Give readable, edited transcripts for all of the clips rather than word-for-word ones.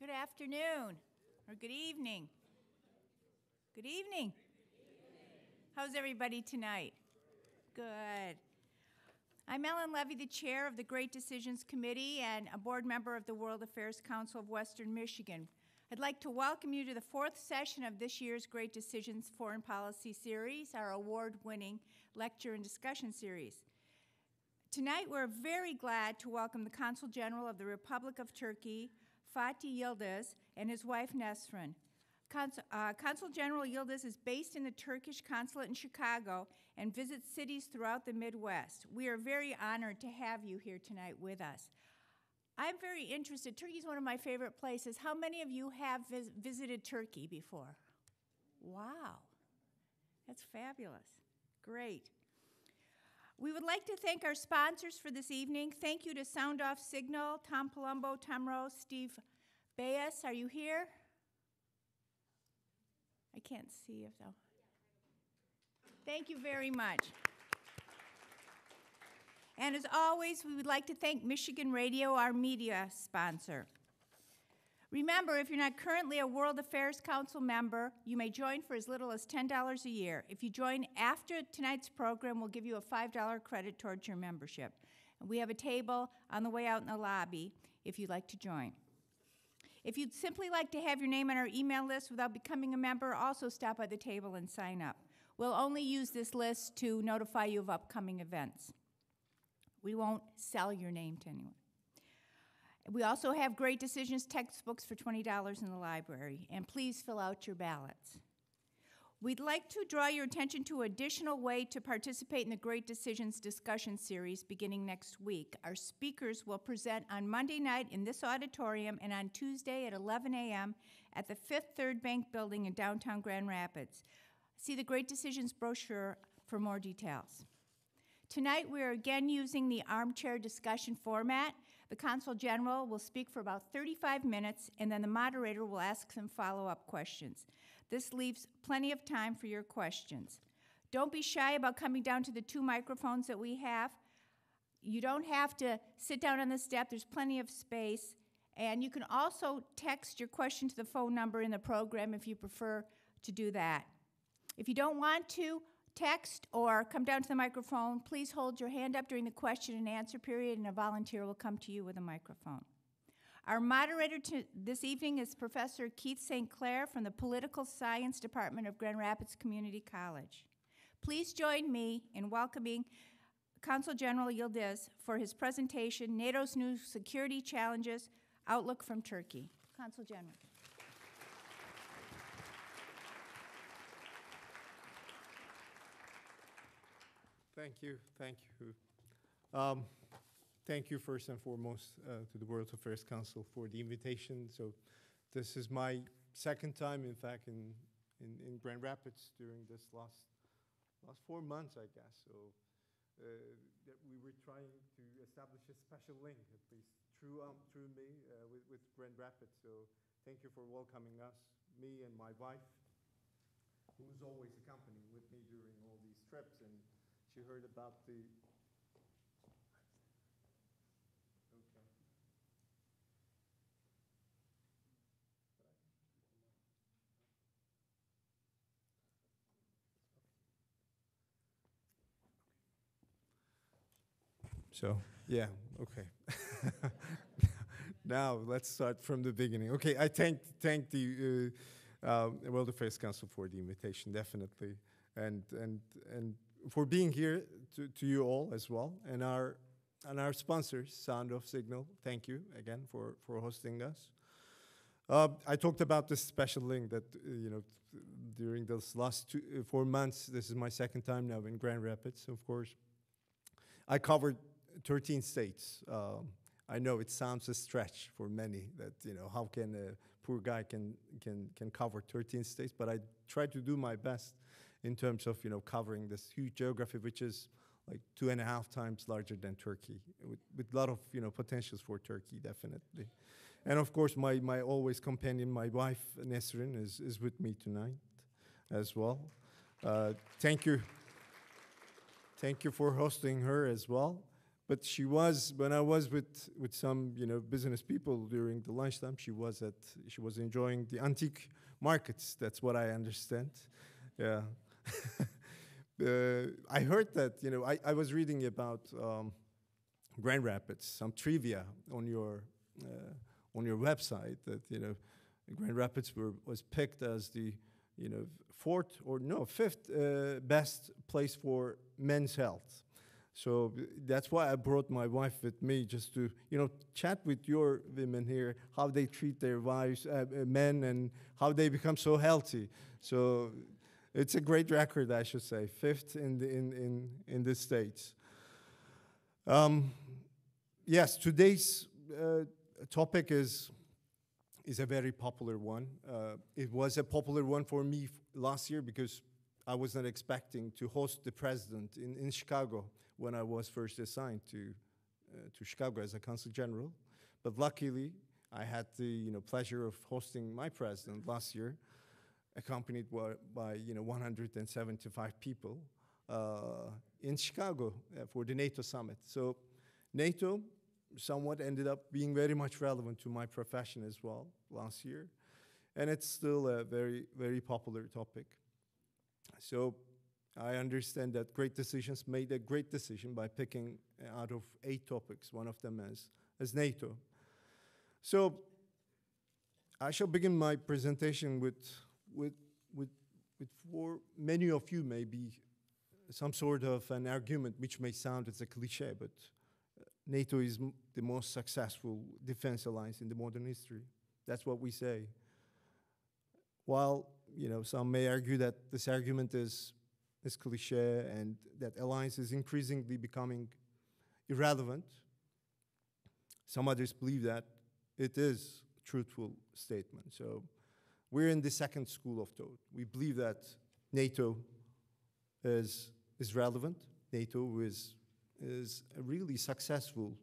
Good afternoon, or good evening. Good evening. How's everybody tonight? Good. I'm Ellen Levy, the chair of the Great Decisions Committee and a board member of the World Affairs Council of Western Michigan. I'd like to welcome you to the fourth session of this year's Great Decisions Foreign Policy Series, our award-winning lecture and discussion series. Tonight, we're very glad to welcome the Consul General of the Republic of Turkey, Fatih Yildiz, and his wife, Nesrin. Consul General Yildiz is based in the Turkish consulate in Chicago and visits cities throughout the Midwest. We are very honored to have you here tonight with us. I'm very interested. Turkey is one of my favorite places. How many of you have visited Turkey before? Wow. That's fabulous. Great. We would like to thank our sponsors for this evening. Thank you to Sound Off Signal, Tom Palumbo, Tom Rose, Steve Bayes. Are you here? I can't see if though. Thank you very much. And as always, we would like to thank Michigan Radio, our media sponsor. Remember, if you're not currently a World Affairs Council member, you may join for as little as $10 a year. If you join after tonight's program, we'll give you a $5 credit towards your membership. And we have a table on the way out in the lobby if you'd like to join. If you'd simply like to have your name on our email list without becoming a member, also stop by the table and sign up. We'll only use this list to notify you of upcoming events. We won't sell your name to anyone. We also have Great Decisions textbooks for $20 in the library, and please fill out your ballots. We'd like to draw your attention to an additional way to participate in the Great Decisions discussion series beginning next week. Our speakers will present on Monday night in this auditorium and on Tuesday at 11 a.m. at the Fifth Third Bank Building in downtown Grand Rapids. See the Great Decisions brochure for more details. Tonight, we are again using the armchair discussion format. The Consul General will speak for about 35 minutes, and then the moderator will ask some follow-up questions. This leaves plenty of time for your questions. Don't be shy about coming down to the 2 microphones that we have. You don't have to sit down on the step. There's plenty of space. And you can also text your question to the phone number in the program if you prefer to do that. If you don't want to text or come down to the microphone, please hold your hand up during the question and answer period, and a volunteer will come to you with a microphone. Our moderator this evening is Professor Keith St. Clair from the Political Science Department of Grand Rapids Community College. Please join me in welcoming Consul General Yildiz for his presentation, NATO's New Security Challenges, Outlook from Turkey. Consul General. Thank you. Thank you first and foremost to the World Affairs Council for the invitation. So this is my second time, in fact, in Grand Rapids during this last 4 months, I guess. So that we were trying to establish a special link, at least through me, with Grand Rapids. So thank you for welcoming us, me and my wife, who was always accompanying with me during all these trips. And she heard about the... Okay. So, yeah, okay. Now, let's start from the beginning. Okay, I thank the World Affairs Council for the invitation, definitely. And for being here to you all as well, and our sponsors, Sound of Signal. Thank you again for hosting us. I talked about this special link that during those last 4 months. This is my second time now in Grand Rapids. Of course, I covered 13 states. I know it sounds a stretch for many that how can a poor guy can cover 13 states, but I tried to do my best in terms of covering this huge geography, which is like 2.5 times larger than Turkey, with a lot of potentials for Turkey, definitely. And of course, my always companion, my wife Nesrin, is with me tonight as well. Thank you for hosting her as well. But she was, when I was with some, business people during the lunchtime, she was enjoying the antique markets. That's what I understand. Yeah. I heard that, I was reading about Grand Rapids, some trivia on your website that, Grand Rapids was picked as the, fifth best place for men's health. So that's why I brought my wife with me, just to, chat with your women here, how they treat their wives, men, and how they become so healthy. So it's a great record, I should say, fifth in the States. Yes, today's topic is a very popular one. It was a popular one for me last year because I was not expecting to host the president in Chicago when I was first assigned to Chicago as a consul general. But luckily, I had the pleasure of hosting my president last year, accompanied by 175 people in Chicago for the NATO summit. So NATO somewhat ended up being very much relevant to my profession as well last year, and it's still a very, very popular topic. So I understand that Great Decisions made a great decision by picking out of 8 topics, one of them as NATO. So I shall begin my presentation with for many of you maybe some sort of an argument which may sound as a cliche, but NATO is the most successful defense alliance in the modern history. That's what we say. While some may argue that this argument is cliche and that alliance is increasingly becoming irrelevant, some others believe that it is a truthful statement. So we're in the second school of thought. We believe that NATO is relevant. NATO is a really successful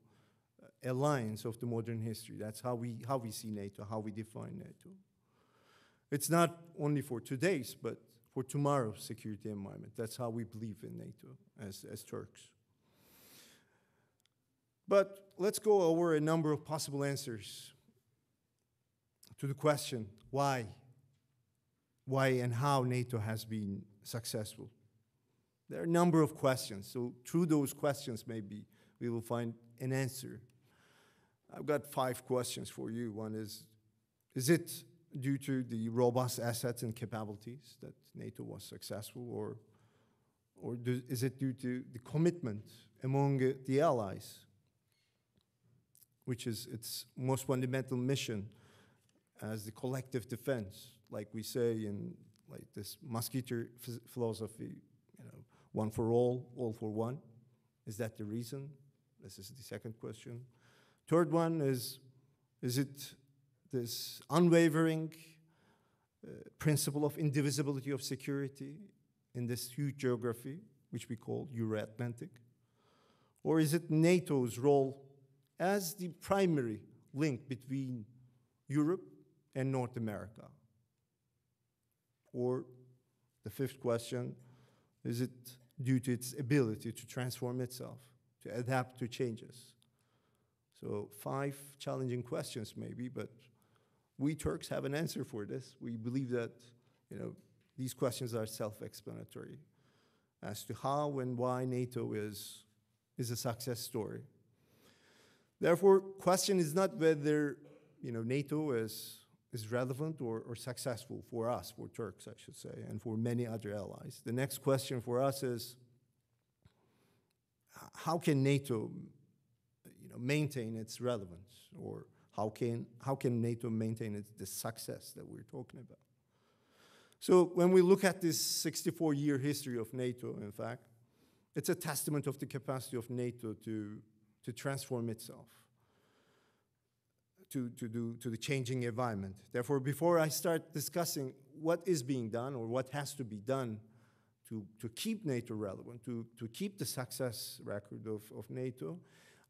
alliance of the modern history. That's how we see NATO, how we define NATO. It's not only for today's, but for tomorrow's security environment. That's how we believe in NATO as Turks. But let's go over a number of possible answers to the question, why and how NATO has been successful. There are a number of questions, so through those questions maybe we will find an answer. I've got 5 questions for you. One is it due to the robust assets and capabilities that NATO was successful, or is it due to the commitment among the allies, which is its most fundamental mission as the collective defense, like we say in like this Musketeer philosophy, one for all for one. Is that the reason? This is the second question. Third one is it this unwavering principle of indivisibility of security in this huge geography, which we call Euro-Atlantic? Or is it NATO's role as the primary link between Europe and North America? Or the fifth question, is it due to its ability to transform itself, to adapt to changes? So 5 challenging questions maybe, but we Turks have an answer for this. We believe that these questions are self-explanatory as to how and why NATO is a success story. Therefore, question is not whether NATO is relevant or successful for us, for Turks, I should say, and for many other allies. The next question for us is, how can NATO maintain its relevance, or how can NATO maintain the success that we're talking about? So when we look at this 64-year history of NATO, in fact, it's a testament of the capacity of NATO to transform itself to the changing environment. Therefore, before I start discussing what is being done or what has to be done to keep NATO relevant, to keep the success record of NATO,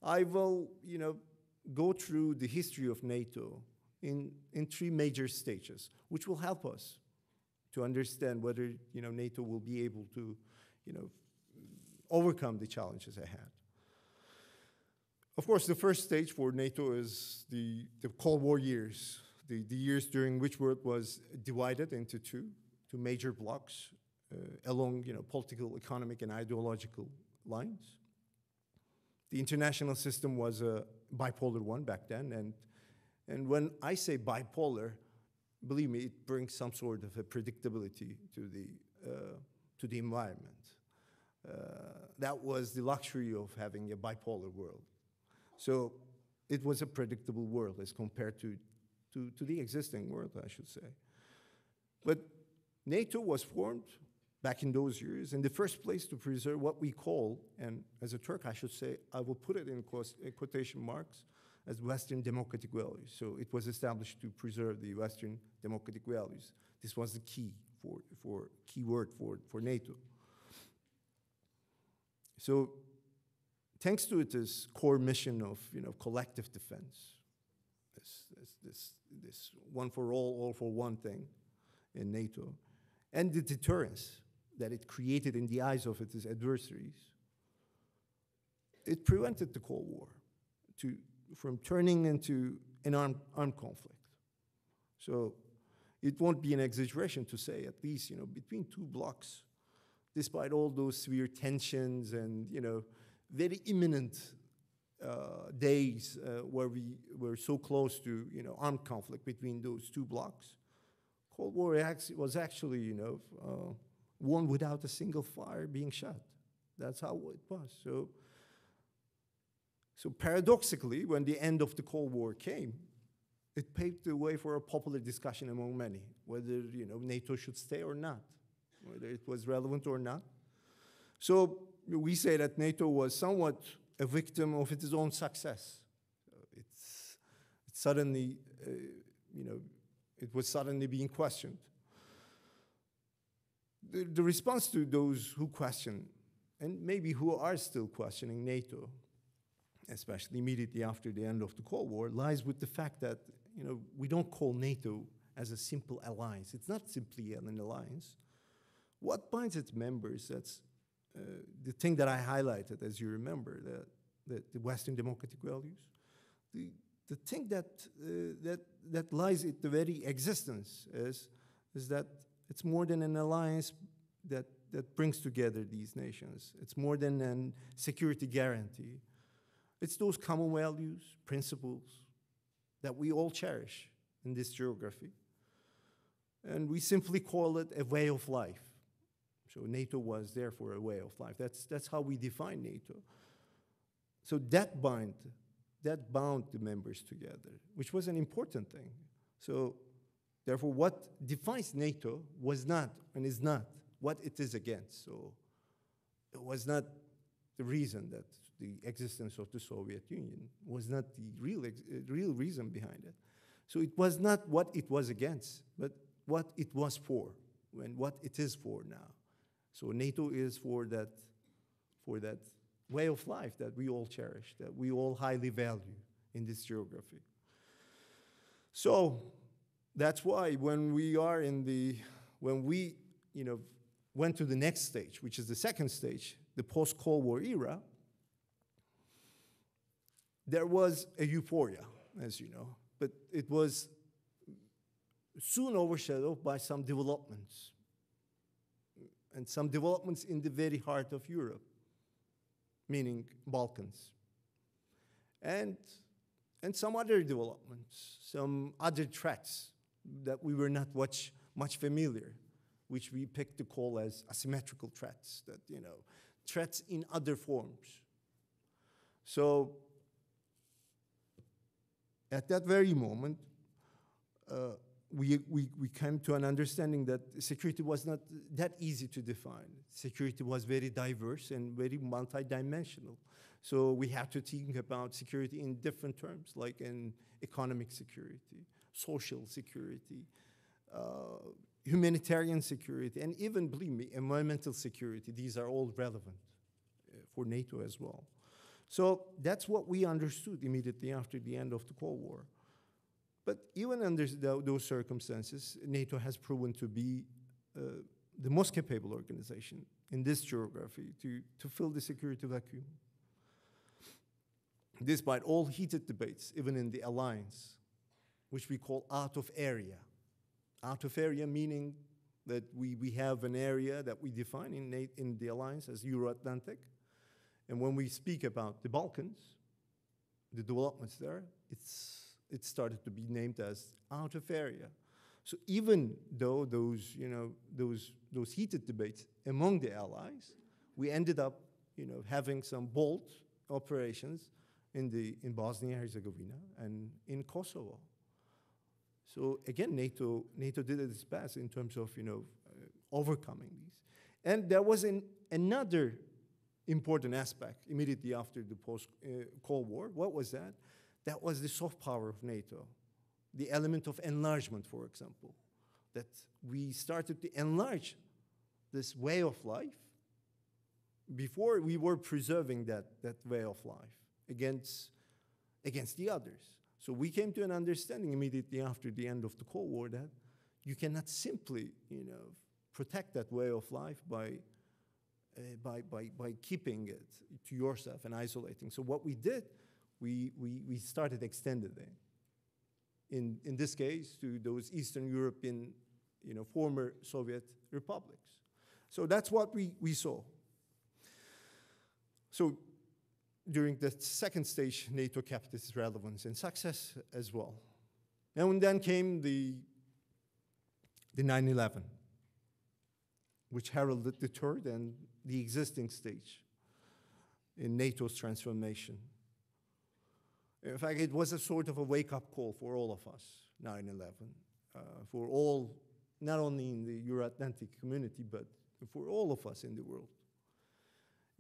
I will go through the history of NATO in 3 major stages, which will help us to understand whether NATO will be able to overcome the challenges ahead. Of course, the first stage for NATO is the Cold War years, the years during which world was divided into two major blocks along political, economic, and ideological lines. The international system was a bipolar one back then, and when I say bipolar, believe me, it brings some sort of a predictability to the environment. That was the luxury of having a bipolar world. So it was a predictable world as compared to the existing world, I should say. But NATO was formed back in those years in the first place to preserve what we call, and as a Turk I should say, I will put it in quotation marks, as Western democratic values. So it was established to preserve the Western democratic values. This was the key key word for NATO. So thanks to its core mission of collective defense, this one for all for one thing in NATO, and the deterrence that it created in the eyes of its adversaries, it prevented the Cold War from turning into an armed conflict. So it won't be an exaggeration to say, at least between two blocks, despite all those severe tensions and very imminent days where we were so close to armed conflict between those two blocks, Cold War was actually won without a single fire being shot. That's how it was. So paradoxically, when the end of the Cold War came, it paved the way for a popular discussion among many, whether NATO should stay or not, whether it was relevant or not. So we say that NATO was somewhat a victim of its own success. It's suddenly, it was suddenly being questioned. The response to those who question, and maybe who are still questioning NATO, especially immediately after the end of the Cold War, lies with the fact that we don't call NATO as a simple alliance. It's not simply an alliance. What binds its members? That's the thing that I highlighted, as you remember, the Western democratic values. The thing that lies at the very existence is that it's more than an alliance that brings together these nations. It's more than a security guarantee. It's those common values, principles that we all cherish in this geography. And we simply call it a way of life. So NATO was therefore a way of life. That's how we define NATO. So that bound the members together, which was an important thing. So therefore, what defines NATO was not and is not what it is against. So it was not the reason that the existence of the Soviet Union was not the real reason behind it. So it was not what it was against, but what it was for, and what it is for now. So NATO is for that way of life that we all cherish, that we all highly value in this geography. So that's why when we went to the next stage, which is the second stage, the post-Cold War era, there was a euphoria, as you know, but it was soon overshadowed by some developments, and some developments in the very heart of Europe, meaning Balkans, and some other developments, some other threats that we were not much familiar, which we picked to call as asymmetrical threats, that threats in other forms. So at that very moment, we came to an understanding that security was not that easy to define. Security was very diverse and very multidimensional. So we had to think about security in different terms, like in economic security, social security, humanitarian security, and even, believe me, environmental security. These are all relevant for NATO as well. So that's what we understood immediately after the end of the Cold War. But even under those circumstances, NATO has proven to be the most capable organization in this geography to fill the security vacuum. despite all heated debates, even in the alliance, which we call out of area. Out of area meaning that we have an area that we define in the alliance as Euro-Atlantic. And when we speak about the Balkans, the developments there, it started to be named as out of area. So even though those heated debates among the allies, we ended up having some bold operations in Bosnia-Herzegovina and in Kosovo. So again, NATO did its best in terms of overcoming these. And there was another important aspect immediately after the post-Cold War. What was that? That was the soft power of NATO, the element of enlargement, for example, that we started to enlarge this way of life. Before, we were preserving that way of life against the others. So we came to an understanding immediately after the end of the Cold War that you cannot simply, protect that way of life by keeping it to yourself and isolating. So what we did, we started extending it. In this case, to those Eastern European, former Soviet republics. So that's what we saw. So during the second stage, NATO kept its relevance and success as well. And then came the 9/11, which heralded the third and the existing stage in NATO's transformation. In fact, it was a sort of a wake-up call for all of us, 9/11, for all, not only in the Euro-Atlantic community, but for all of us in the world.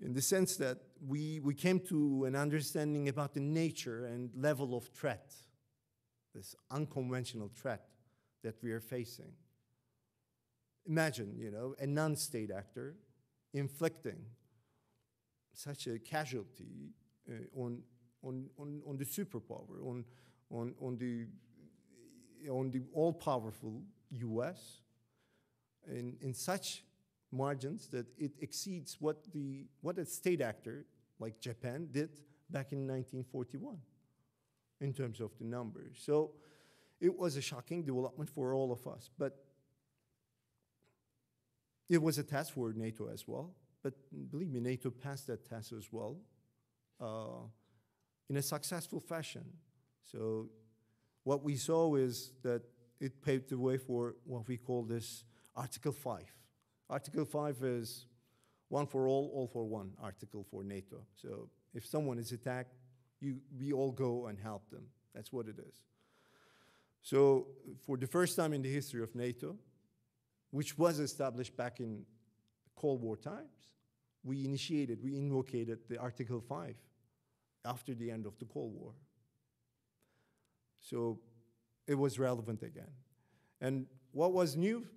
In the sense that we came to an understanding about the nature and level of threat, this unconventional threat that we are facing. Imagine, a non-state actor inflicting such a casualty on the superpower, on the all-powerful U.S. in such margins that it exceeds what a state actor like Japan did back in 1941 in terms of the numbers. So it was a shocking development for all of us, but it was a test for NATO as well. But believe me, NATO passed that test as well in a successful fashion. So what we saw is that it paved the way for what we call this Article 5. Article 5 is one for all for one article for NATO. So if someone is attacked, we all go and help them. That's what it is. So for the first time in the history of NATO, which was established back in Cold War times, we invocated the Article 5 after the end of the Cold War. So it was relevant again. And what was new?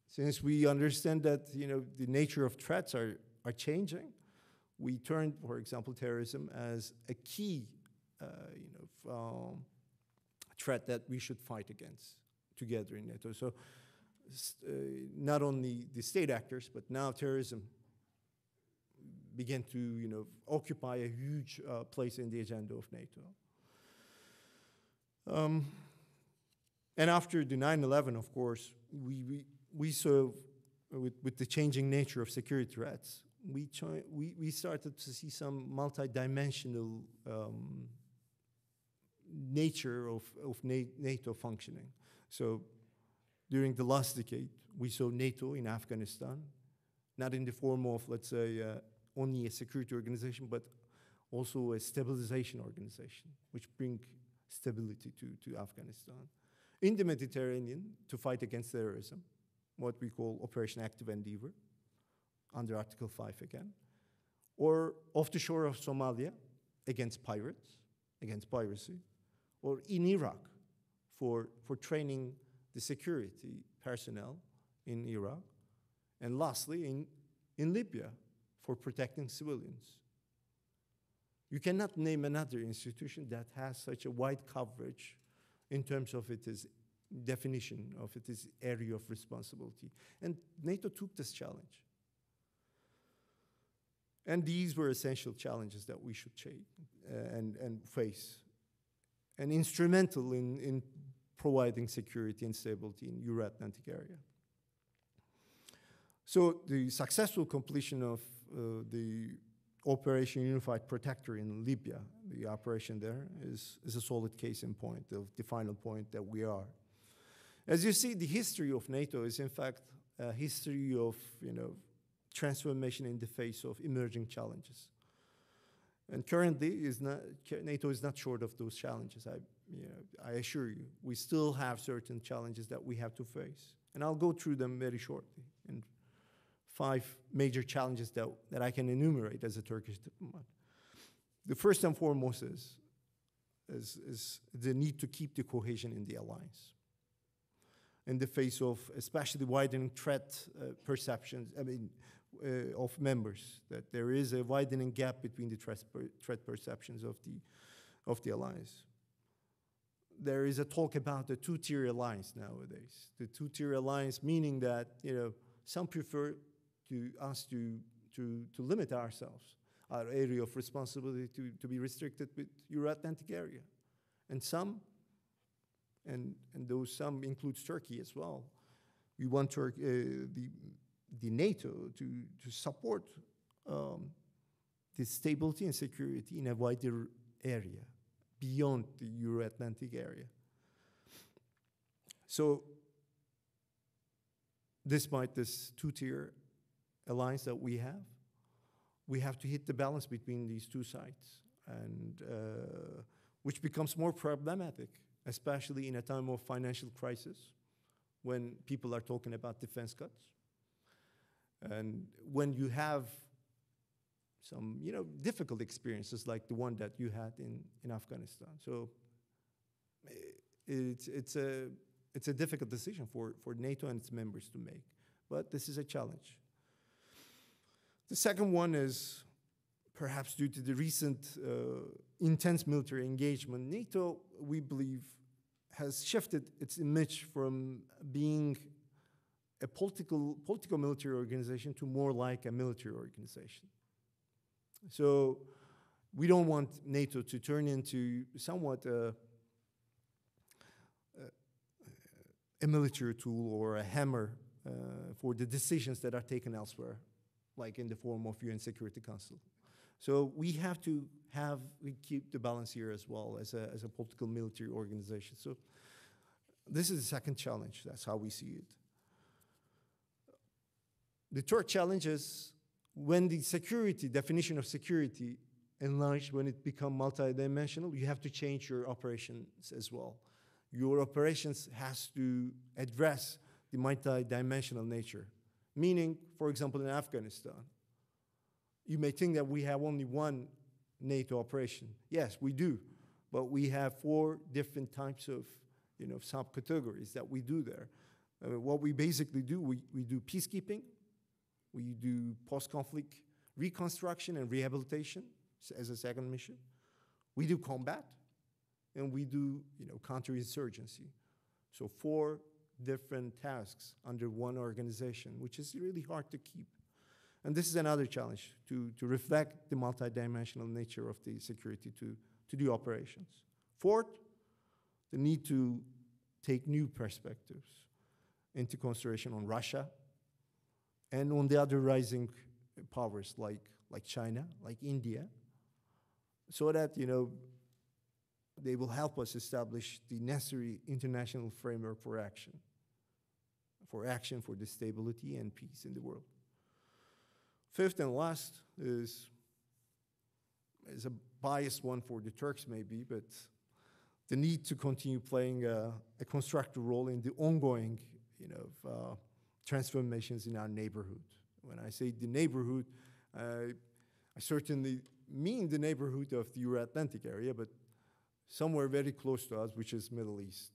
Since we understand that the nature of threats are changing, we turned, for example, terrorism as a key threat that we should fight against together in NATO. So not only the state actors, but now terrorism began to occupy a huge place in the agenda of NATO. And after the 9/11, of course, we saw, with the changing nature of security threats, we started to see some multidimensional nature of NATO functioning. So during the last decade, we saw NATO in Afghanistan, not in the form of, let's say, only a security organization, but also a stabilization organization, which bring stability to Afghanistan. In the Mediterranean, to fight against terrorism, what we call Operation Active Endeavor, under Article 5 again, or off the shore of Somalia, against pirates, against piracy, or in Iraq, for training the security personnel in Iraq, and lastly, in Libya, for protecting civilians. You cannot name another institution that has such a wide coverage in terms of its definition of its area of responsibility. And NATO took this challenge. And these were essential challenges that we should and face, and instrumental in providing security and stability in Euro-Atlantic area. So the successful completion of the Operation Unified Protector in Libya, the operation there, is a solid case in point of the final point that we are. As you see, the history of NATO is in fact a history of transformation in the face of emerging challenges. And currently, NATO is not short of those challenges. I assure you, we still have certain challenges that we have to face. And I'll go through them very shortly. And 5 major challenges that I can enumerate as a Turkish diplomat. The first and foremost is the need to keep the cohesion in the alliance in the face of especially widening threat perceptions, of members, that there is a widening gap between the threat perceptions of the alliance. There is a talk about the 2-tier alliance nowadays. The 2-tier alliance meaning that some prefer us to limit ourselves, our area of responsibility to be restricted with Euro-Atlantic area. And some, and those some includes Turkey as well, we want the NATO to support the stability and security in a wider area, beyond the Euro-Atlantic area. So, despite this 2-tier alliance that we have to hit the balance between these two sides, and which becomes more problematic, especially in a time of financial crisis, when people are talking about defense cuts, and when you have some difficult experiences like the one that you had in Afghanistan. So it's a difficult decision for NATO and its members to make, but this is a challenge. The second one is, perhaps due to the recent intense military engagement, NATO, we believe, has shifted its image from being a political military organization to more like a military organization. So we don't want NATO to turn into somewhat a military tool or a hammer for the decisions that are taken elsewhere, like in the form of UN Security Council. So we have to keep the balance here as well as a political military organization. So this is the second challenge. That's how we see it. The third challenge is when the definition of security enlarged, when it becomes multidimensional, you have to change your operations as well. Your operations has to address the multidimensional nature. Meaning, for example, in Afghanistan, you may think that we have only one NATO operation. Yes, we do, but we have 4 different types of subcategories that we do there. What we basically do, we do peacekeeping, we do post-conflict reconstruction and rehabilitation as a second mission. We do combat, and we do counterinsurgency. So 4 different tasks under one organization, which is really hard to keep. And this is another challenge, to reflect the multidimensional nature of the security to do operations. Fourth, the need to take new perspectives into consideration on Russia and on the other rising powers like China, like India, so that they will help us establish the necessary international framework for action for the stability and peace in the world. Fifth and last is a biased one for the Turks maybe, but the need to continue playing a constructive role in the ongoing transformations in our neighborhood. When I say the neighborhood, I certainly mean the neighborhood of the Euro-Atlantic area, but somewhere very close to us, which is Middle East,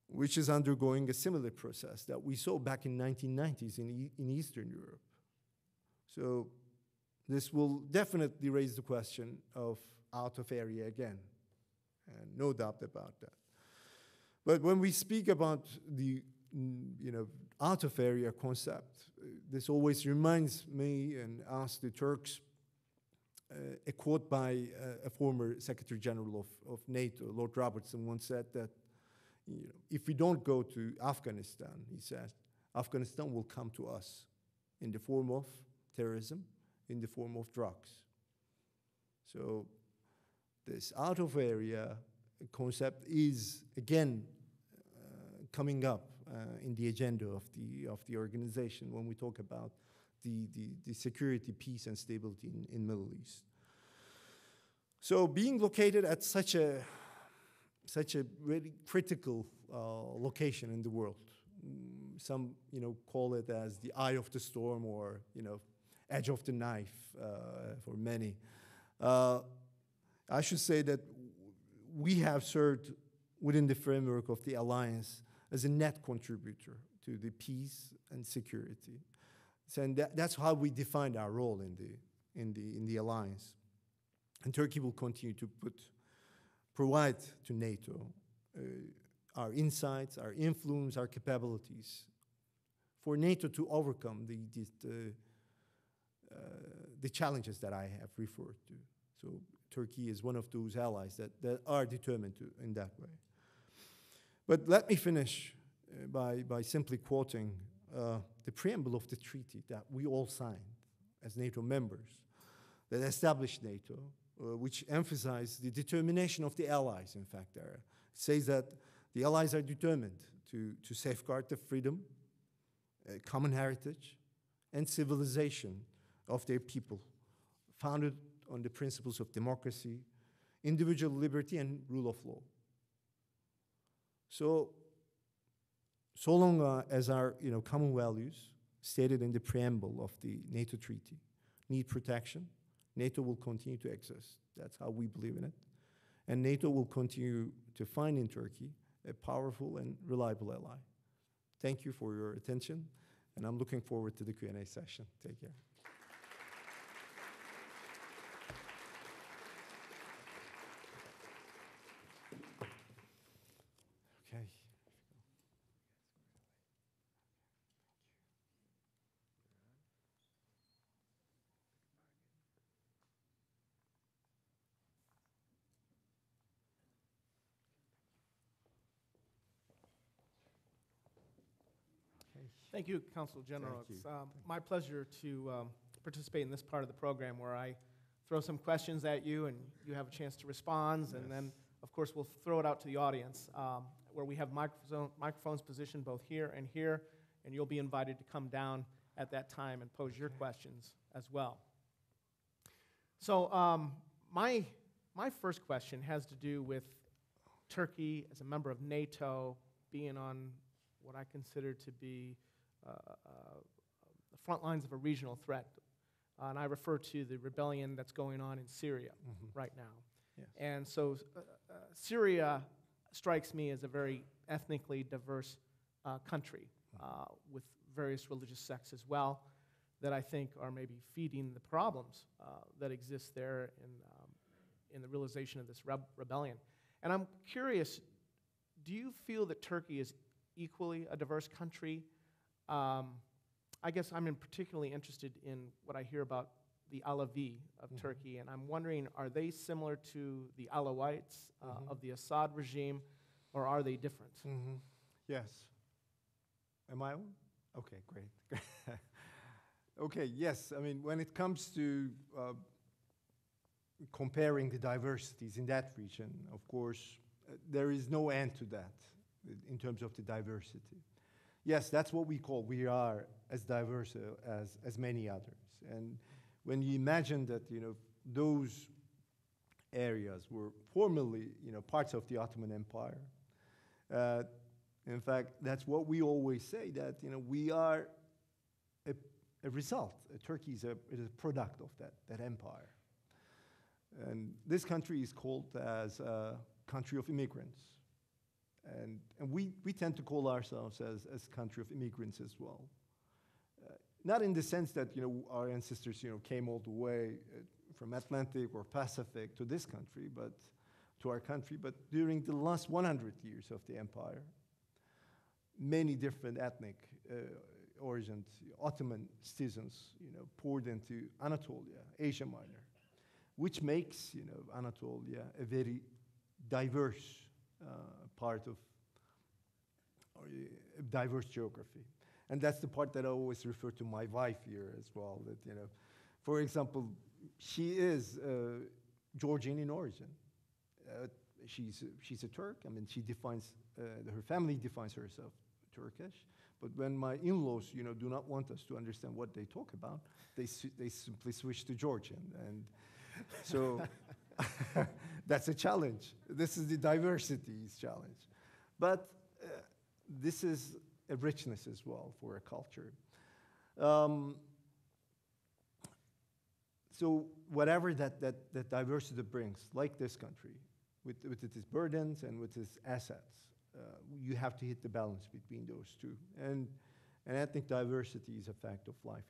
which is undergoing a similar process that we saw back in 1990s in Eastern Europe. So this will definitely raise the question of out of area again, and no doubt about that. But when we speak about the out of area concept. This always reminds me and us, the Turks, a quote by a former Secretary General of NATO, Lord Robertson, once said that, if we don't go to Afghanistan, he said, Afghanistan will come to us in the form of terrorism, in the form of drugs. So this out of area concept is again coming up in the agenda of the organization when we talk about the security, peace, and stability in Middle East. So being located at such a really critical location in the world, some call it as the eye of the storm, or edge of the knife for many. I should say that we have served within the framework of the alliance as a net contributor to the peace and security. So, and that's how we defined our role in the alliance. And Turkey will continue to provide to NATO our insights, our influence, our capabilities for NATO to overcome the challenges that I have referred to. So Turkey is one of those allies that are determined to in that way. But let me finish by simply quoting the preamble of the treaty that we all signed as NATO members that established NATO, which emphasized the determination of the allies, in fact. It says that the allies are determined to safeguard the freedom, common heritage, and civilization of their people, founded on the principles of democracy, individual liberty, and rule of law. So long as our common values stated in the preamble of the NATO treaty need protection, NATO will continue to exist. That's how we believe in it. And NATO will continue to find in Turkey a powerful and reliable ally. Thank you for your attention, and I'm looking forward to the Q&A session. Take care. Okay. Thank you, Consul General. Thank you. It's my pleasure to participate in this part of the program where I throw some questions at you and you have a chance to respond. Yes. And then, of course, we'll throw it out to the audience where we have microphones positioned both here, and you'll be invited to come down at that time and pose your questions as well. So my first question has to do with Turkey as a member of NATO being on what I consider to be the front lines of a regional threat. And I refer to the rebellion that's going on in Syria right now. Yes. And so Syria strikes me as a very ethnically diverse country with various religious sects as well that I think are maybe feeding the problems that exist there in the realization of this rebellion. And I'm curious, do you feel that Turkey is equally a diverse country? I guess I'm particularly interested in what I hear about the Alevi of Turkey, and I'm wondering, are they similar to the Alawites of the Assad regime, or are they different? Yes. Am I on? Okay, great. Okay, yes. I mean, when it comes to comparing the diversities in that region, of course, there is no end to that in terms of the diversity. Yes, that's what we are as diverse as many others. And when you imagine that, those areas were formerly, parts of the Ottoman Empire, in fact, that's what we always say, that, we are a result. Turkey is a product of that empire. And this country is called as a country of immigrants. And we tend to call ourselves as a country of immigrants as well. Not in the sense that, our ancestors, came all the way from Atlantic or Pacific to this country, but to our country, but during the last 100 years of the empire, many different ethnic origins, Ottoman citizens, poured into Anatolia, Asia Minor, which makes, Anatolia a very diverse part of, or a diverse geography. And that's the part that I always refer to my wife here as well, that, for example, she is Georgian in origin. She's a Turk. I mean, she defines, her family defines herself Turkish. But when my in-laws, do not want us to understand what they talk about, they simply switch to Georgian. And so that's a challenge. This is the diversity's challenge. But this is a richness as well for a culture. So whatever that diversity brings, like this country, with its burdens and with its assets, you have to hit the balance between those two. And ethnic diversity is a fact of life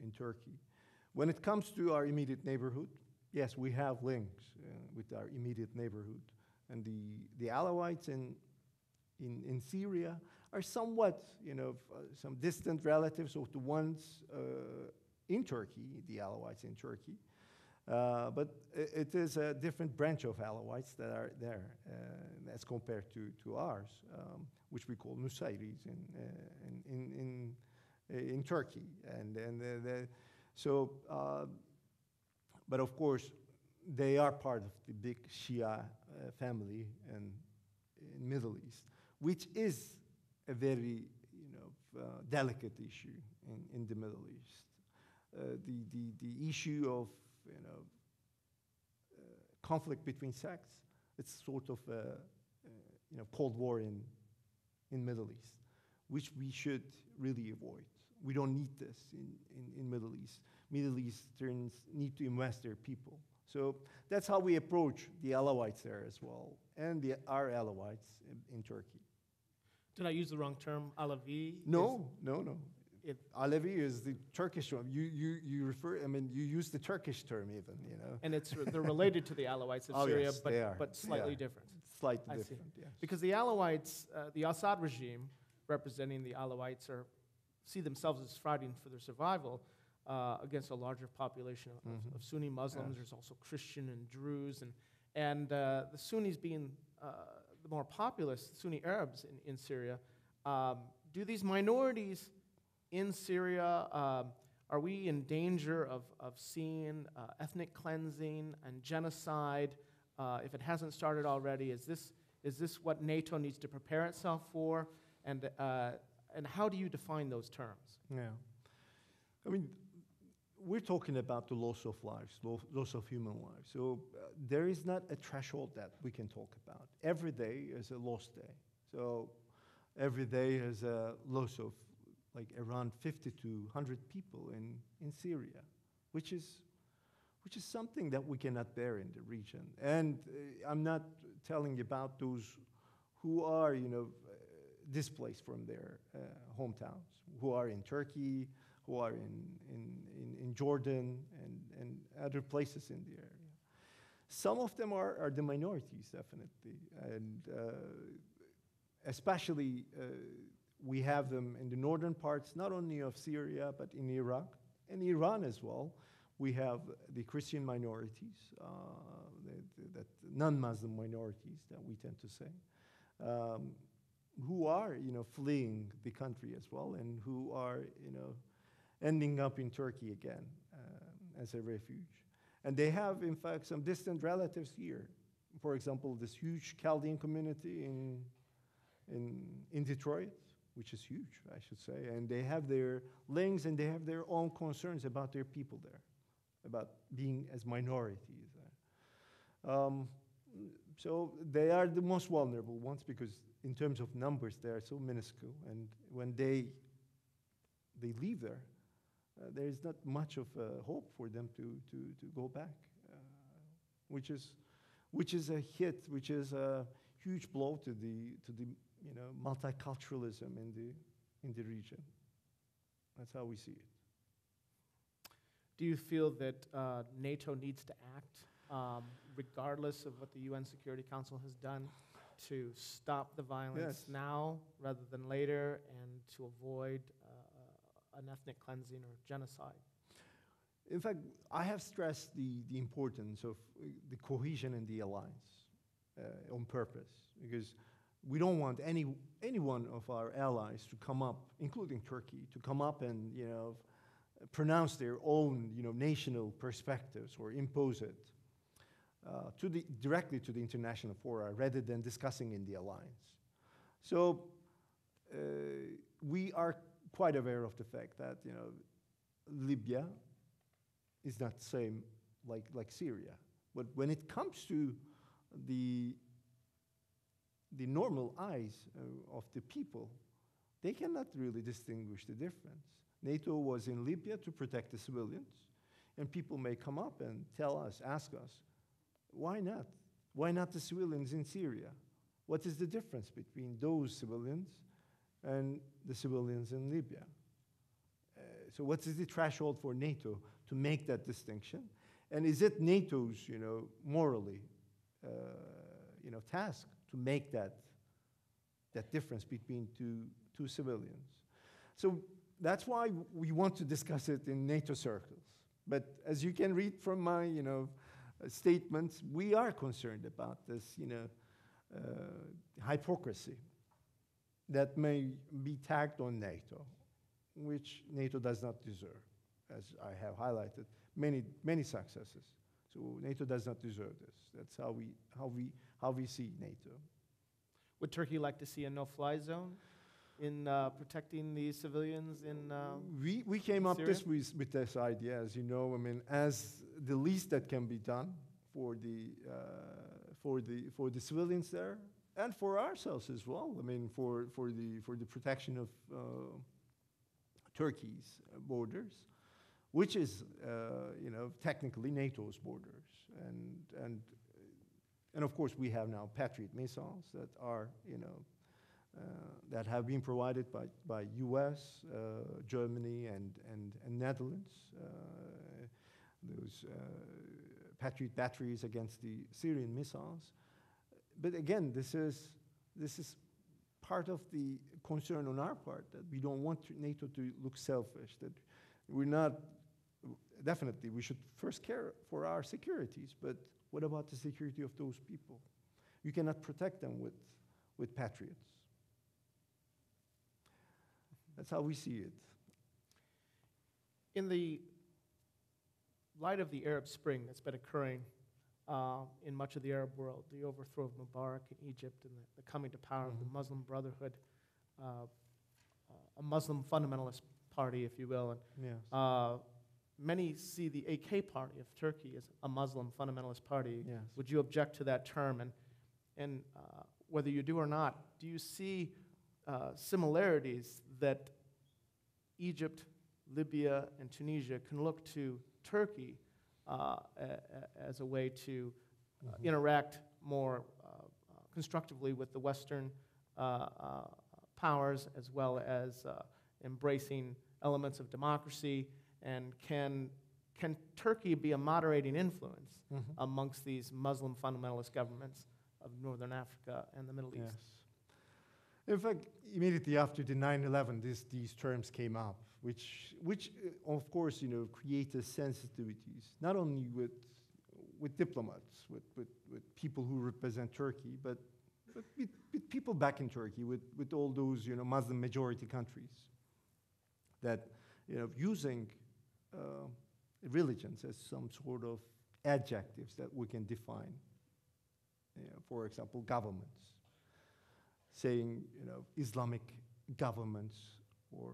in Turkey. When it comes to our immediate neighborhood, yes, we have links with our immediate neighborhood. And the Alawites in Syria are somewhat, some distant relatives of the ones in Turkey, the Alawites in Turkey. But it is a different branch of Alawites that are there as compared to ours, which we call Nusayris in Turkey. But of course, they are part of the big Shia family in Middle East, which is a very delicate issue in the Middle East. The issue of conflict between sects, it's sort of a Cold War in Middle East, which we should really avoid. We don't need this in Middle East. Middle Easterns need to invest their people. So that's how we approach the Alawites there as well, and our Alawites in Turkey. Did I use the wrong term, Alavi? No. Alevi is the Turkish term. You refer, you use the Turkish term even, And they're related to the Alawites of Syria, yes, they are. but slightly different. Slightly I different, see. yes. Because the Alawites, the Assad regime, representing the Alawites, see themselves as fighting for their survival against a larger population of Sunni Muslims. Yes. There's also Christian and Druze, and the Sunnis being the more populous Sunni Arabs in Syria. Do these minorities in Syria, are we in danger of seeing ethnic cleansing and genocide? If it hasn't started already, is this what NATO needs to prepare itself for? And how do you define those terms? Yeah, we're talking about the loss of lives, loss of human lives. So there is not a threshold that we can talk about. Every day is a lost day. So every day is a loss of like around 50 to 100 people in Syria, which is something that we cannot bear in the region. And I'm not telling about those who are, displaced from their hometowns, who are in Turkey, who are in Jordan and other places in the area. Some of them are the minorities, definitely, and especially we have them in the northern parts, not only of Syria, but in Iraq and Iran as well. We have the Christian minorities, the non-Muslim minorities that we tend to say, who are, fleeing the country as well, and who are, ending up in Turkey again as a refuge. And they have, in fact, some distant relatives here. For example, this huge Chaldean community in Detroit, which is huge, I should say, and they have their links and they have their own concerns about their people there, about being as minorities there. So they are the most vulnerable ones because in terms of numbers, they are so minuscule, and when they leave there, there is not much of hope for them to go back, which is a hit, which is a huge blow to the multiculturalism in the region. That's how we see it. Do you feel that NATO needs to act, regardless of what the UN Security Council has done, to stop the violence Yes. now rather than later and to avoid an ethnic cleansing or genocide? In fact, I have stressed the importance of the cohesion in the alliance on purpose, because we don't want any one of our allies to come up, including Turkey, to come up and pronounce their own national perspectives or impose it directly to the international fora rather than discussing in the alliance. So we are quite aware of the fact that Libya is not the same like Syria, but when it comes to the normal eyes of the people, they cannot really distinguish the difference. NATO was in Libya to protect the civilians, and people may come up and tell us, ask us, why not? Why not the civilians in Syria? What is the difference between those civilians and the civilians in Libya? So what is the threshold for NATO to make that distinction? And is it NATO's, morally, task to make that difference between two civilians? So that's why we want to discuss it in NATO circles. But as you can read from my, statements, we are concerned about this, hypocrisy that may be tagged on NATO, which NATO does not deserve, as I have highlighted many successes. So NATO does not deserve this. That's how we see NATO. Would Turkey like to see a no-fly zone in protecting the civilians in we came up Syria? with this idea, as you know. I mean, as the least that can be done for the civilians there, and for ourselves as well. I mean, for the protection of Turkey's borders, which is technically NATO's borders, and of course we have now Patriot missiles that are that have been provided by U.S., Germany, and Netherlands. Those Patriot batteries against the Syrian missiles. But again, this is part of the concern on our part, that we don't want NATO to look selfish, that we're not, definitely we should first care for our securities, but what about the security of those people? You cannot protect them with Patriots. That's how we see it. In the light of the Arab Spring that's been occurring in much of the Arab world, the overthrow of Mubarak in Egypt and the coming to power of the Muslim Brotherhood, a Muslim fundamentalist party, if you will, and Yes. many see the AK party of Turkey as a Muslim fundamentalist party. Yes. Would you object to that term? And whether you do or not, do you see similarities that Egypt, Libya, and Tunisia can look to Turkey as a way to interact more constructively with the Western powers, as well as embracing elements of democracy? And can Turkey be a moderating influence amongst these Muslim fundamentalist governments of Northern Africa and the Middle East? Yes. In fact, immediately after the 9/11, these terms came up, which of course, created sensitivities, not only with diplomats, with people who represent Turkey, but with people back in Turkey, with all those, Muslim majority countries, that, using religions as some sort of adjectives that we can define. For example, governments, saying, Islamic governments, or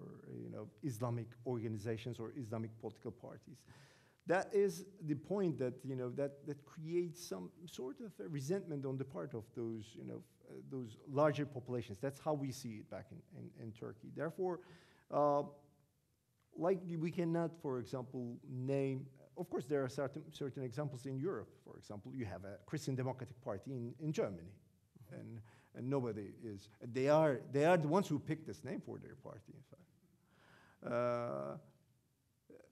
Islamic organizations or Islamic political parties. That is the point that that creates some sort of a resentment on the part of those larger populations. That's how we see it back in Turkey. Therefore, like we cannot, for example, name. Of course, there are certain examples in Europe. For example, you have a Christian Democratic Party in Germany, and nobody is. They are the ones who picked this name for their party, in fact.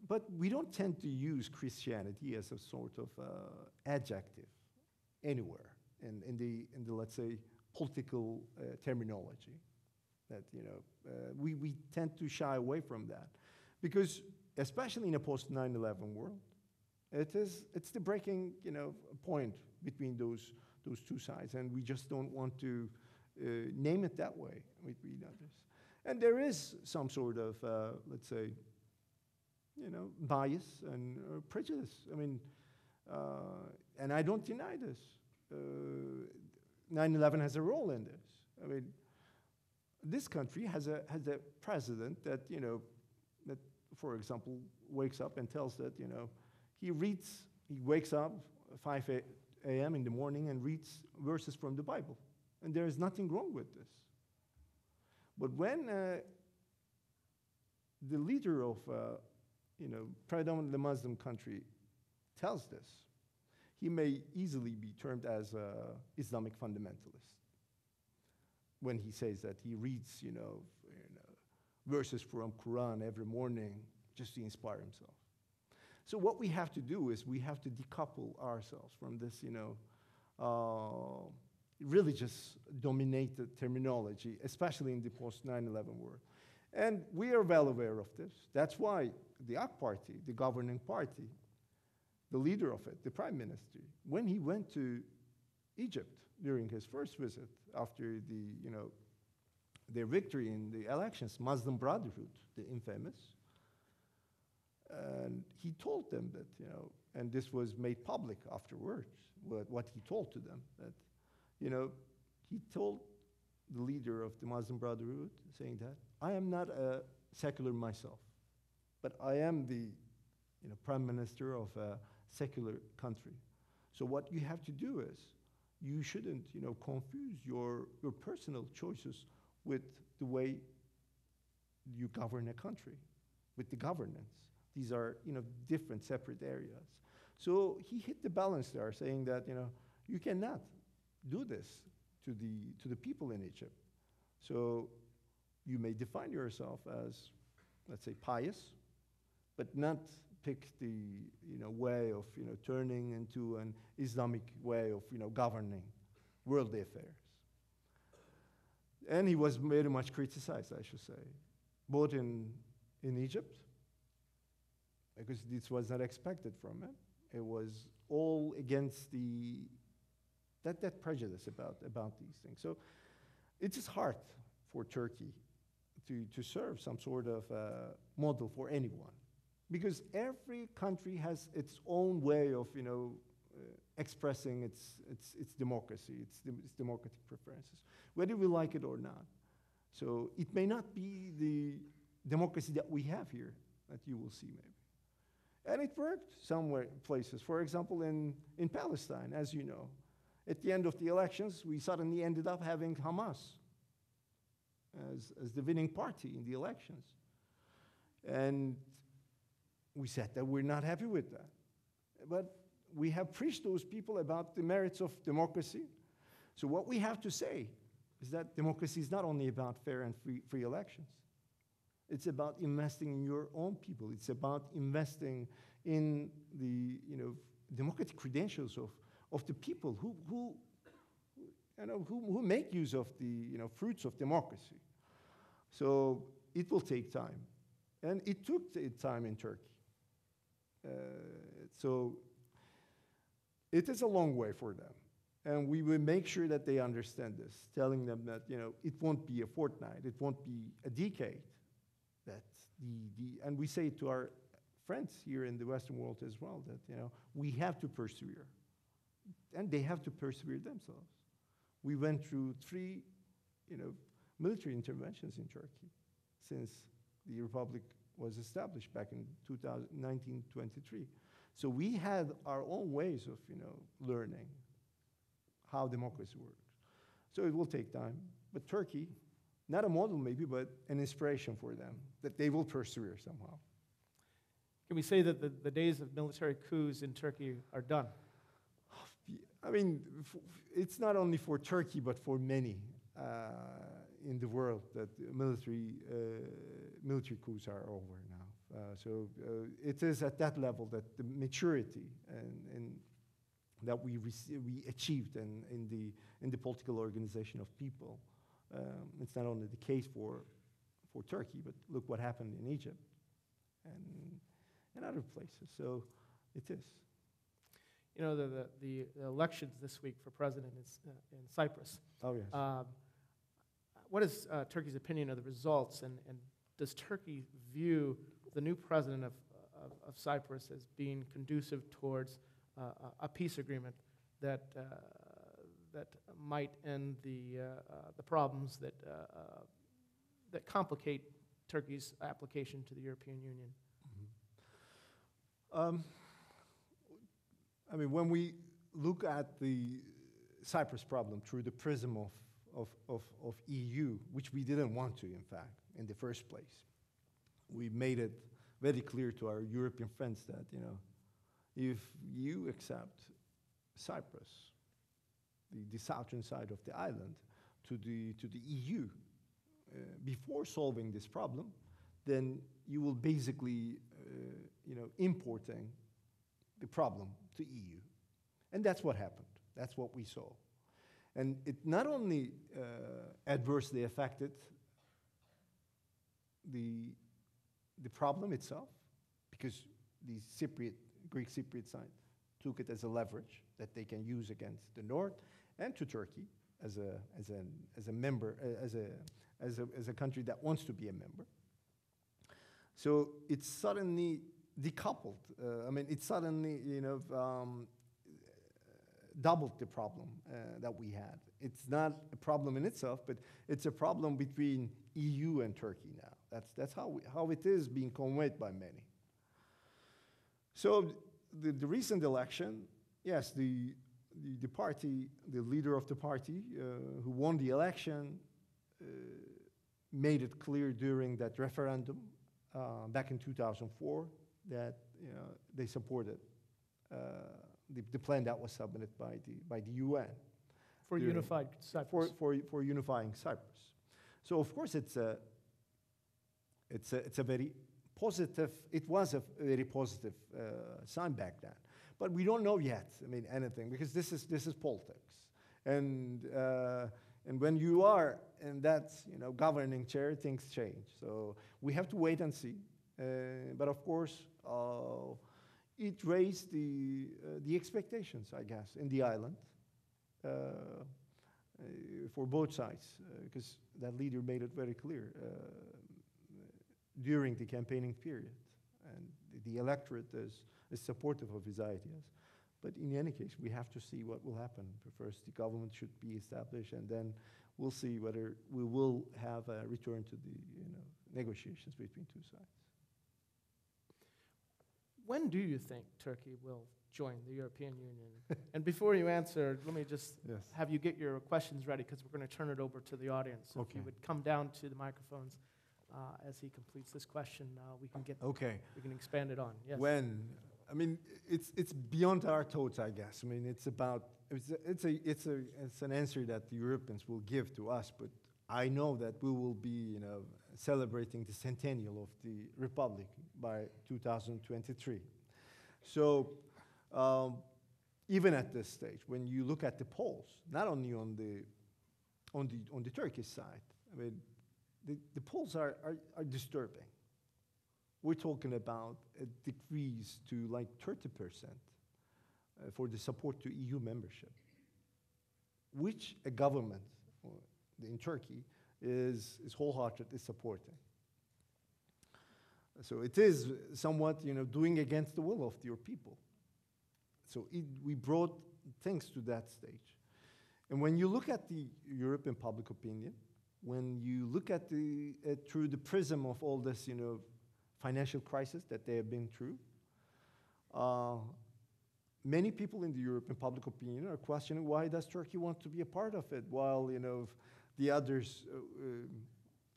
But we don't tend to use Christianity as a sort of adjective anywhere in the let's say political terminology. That, you know, we tend to shy away from that. Because, especially in a post-9/11 world, it's the breaking, you know, point between those two sides, and we just don't want to name it that way between others. And there is some sort of, let's say, you know, bias and prejudice. I mean, and I don't deny this. 9/11 has a role in this. I mean, this country has a president that, you know, that, for example, wakes up and tells that, you know, he wakes up 5 a.m. in the morning and reads verses from the Bible. And there is nothing wrong with this. But when the leader of, you know, predominantly Muslim country tells this, he may easily be termed as an Islamic fundamentalist. When he says that he reads, you know, verses from Quran every morning just to inspire himself. So what we have to do is we have to decouple ourselves from this, you know, religious dominated terminology, especially in the post-9/11 world. And we are well aware of this. That's why the AK Party, the governing party, the leader of it, the prime minister, when he went to Egypt during his first visit after the, you know, their victory in the elections, Muslim Brotherhood, the infamous, and he told them that, you know, and this was made public afterwards, what he told to them, that, you know, he told the leader of the Muslim Brotherhood, saying that, I am not a secular myself, but I am the, you know, prime minister of a secular country. So what you have to do is, you shouldn't, you know, confuse your personal choices with the way you govern a country, with the governance. These are, you know, different, separate areas. So he hit the balance there, saying that, you know, you cannot do this to the people in Egypt. So you may define yourself as, let's say, pious, but not pick the, you know, way of, you know, turning into an Islamic way of, you know, governing worldly affairs. And he was very much criticized, I should say, both in Egypt, because this was not expected from him. It was all against that prejudice about these things. So it is hard for Turkey to serve some sort of model for anyone, because every country has its own way of, you know, expressing its democracy, its democratic preferences, whether we like it or not. So it may not be the democracy that we have here that you will see maybe. And it worked somewhere places. For example, in Palestine, as you know, at the end of the elections, we suddenly ended up having Hamas as the winning party in the elections. And we said that we're not happy with that. But we have preached those people about the merits of democracy. So what we have to say is that democracy is not only about fair and free elections. It's about investing in your own people. It's about investing in the, you know, democratic credentials of the people who make use of the, you know, fruits of democracy. So it will take time, and it took time in Turkey. So it is a long way for them, and we will make sure that they understand this, telling them that, you know, it won't be a fortnight, it won't be a decade. That and we say to our friends here in the Western world as well that, you know, we have to persevere, and they have to persevere themselves. We went through 3, you know, military interventions in Turkey since the republic was established back in 1923. So we had our own ways of, you know, learning how democracy works. So it will take time, but Turkey, not a model maybe, but an inspiration for them, that they will persevere somehow. Can we say that the days of military coups in Turkey are done? I mean, it's not only for Turkey, but for many in the world that military coups are over now. So it is at that level that the maturity that we achieved in the political organization of people. It's not only the case for Turkey, but look what happened in Egypt and other places. So it is. You know, the elections this week for president is in Cyprus. Oh, yes. What is Turkey's opinion of the results, and does Turkey view the new president of Cyprus as being conducive towards a peace agreement that might end the problems that complicate Turkey's application to the European Union? I mean, when we look at the Cyprus problem through the prism of EU, which we didn't want to, in fact, in the first place, we made it very clear to our European friends that, you know, if you accept Cyprus, the southern side of the island, to the EU before solving this problem, then you will basically, importing the problem to EU. And that's what happened. That's what we saw. And it not only adversely affected the problem itself, because the Greek Cypriot side took it as a leverage that they can use against the North and to Turkey as a member, as a country that wants to be a member. So it suddenly decoupled. It suddenly, doubled the problem that we had. It's not a problem in itself, but it's a problem between EU and Turkey now. That's how it is being conveyed by many. So the recent election, yes, the party, the leader of the party who won the election made it clear during that referendum back in 2004 that they supported the plan that was submitted by the UN for unified Cyprus. For unifying Cyprus. So of course it's a very positive. It was a very positive sign back then, but we don't know yet. Anything, because this is politics, and when you are in that governing chair, things change. So we have to wait and see. But of course, it raised the expectations, I guess, in the island for both sides, because that leader made it very clear during the campaigning period, and the electorate is supportive of his ideas. But in any case, we have to see what will happen. First, the government should be established, and then we'll see whether we will have a return to the negotiations between two sides. When do you think Turkey will join the European Union? And before you answer, let me just have you get your questions ready, because we're going to turn it over to the audience. So if you would come down to the microphones as he completes this question, we can get we can expand it on. Yes. When? It's beyond our thoughts, I guess. It's an answer that the Europeans will give to us, but I know that we will be, celebrating the centennial of the Republic by 2023. So even at this stage, when you look at the polls, not only on the Turkish side, the polls are disturbing. We're talking about a decrease to like 30% for the support to EU membership, which a government in Turkey is wholeheartedly supporting. So it is somewhat, doing against the will of your people. So we brought things to that stage. And when you look at the European public opinion, when you look at through the prism of all this, financial crisis that they have been through, many people in the European public opinion are questioning, why does Turkey want to be a part of it, while the others,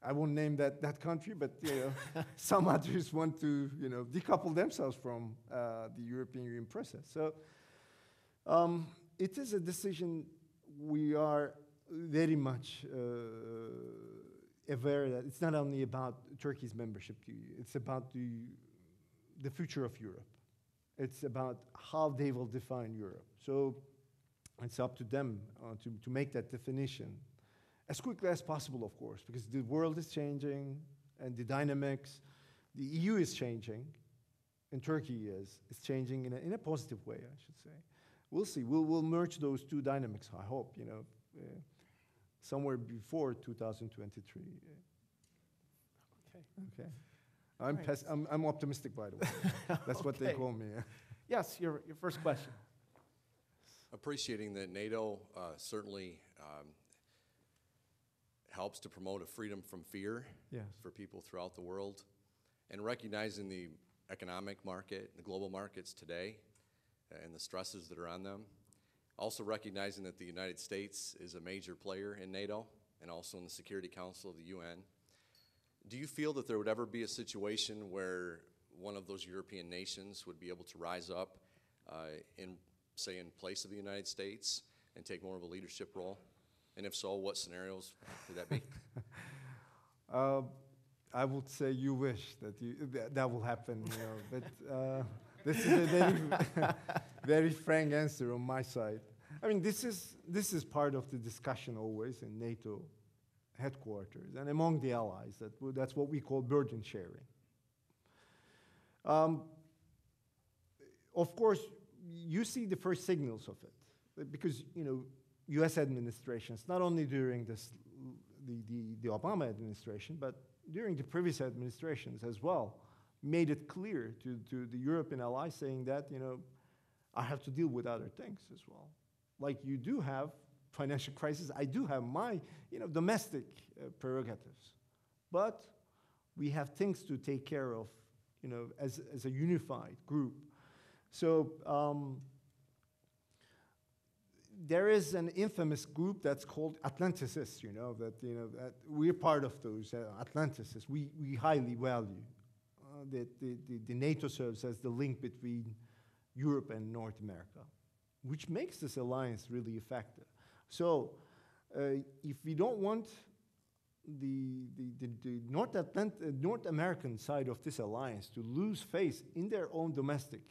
I won't name that country, but some others want to decouple themselves from the European Union process. So it is a decision we are very much aware that it's not only about Turkey's membership, it's about the future of Europe. It's about how they will define Europe. So it's up to them to make that definition as quickly as possible, of course, because the world is changing and the dynamics, the EU is changing, and Turkey is changing in a positive way, I should say. We'll see. We'll merge those two dynamics, I hope, somewhere before 2023. Okay. Okay. I'm optimistic, by the way. That's what they Okay. call me. Yes, your first question. Appreciating that NATO certainly helps to promote a freedom from fear Yes. for people throughout the world, and recognizing the economic market, the global markets today, and the stresses that are on them. Also recognizing that the United States is a major player in NATO and also in the Security Council of the UN. Do you feel that there would ever be a situation where one of those European nations would be able to rise up in place of the United States and take more of a leadership role? And if so, what scenarios would that be? I would say you wish that will happen, but this is a very, very frank answer on my side. I mean, this is part of the discussion always in NATO headquarters and among the allies. That's what we call burden sharing. Of course, you see the first signals of it because U.S. administrations, not only during the Obama administration, but during the previous administrations as well, made it clear to the European allies saying that, I have to deal with other things as well. Like you do have financial crisis, I do have my, domestic prerogatives. But we have things to take care of, as a unified group. So there is an infamous group that's called Atlanticists, that we're part of those Atlanticists. We highly value that the NATO serves as the link between Europe and North America, which makes this alliance really effective. So if we don't want the North American side of this alliance to lose face in their own domestic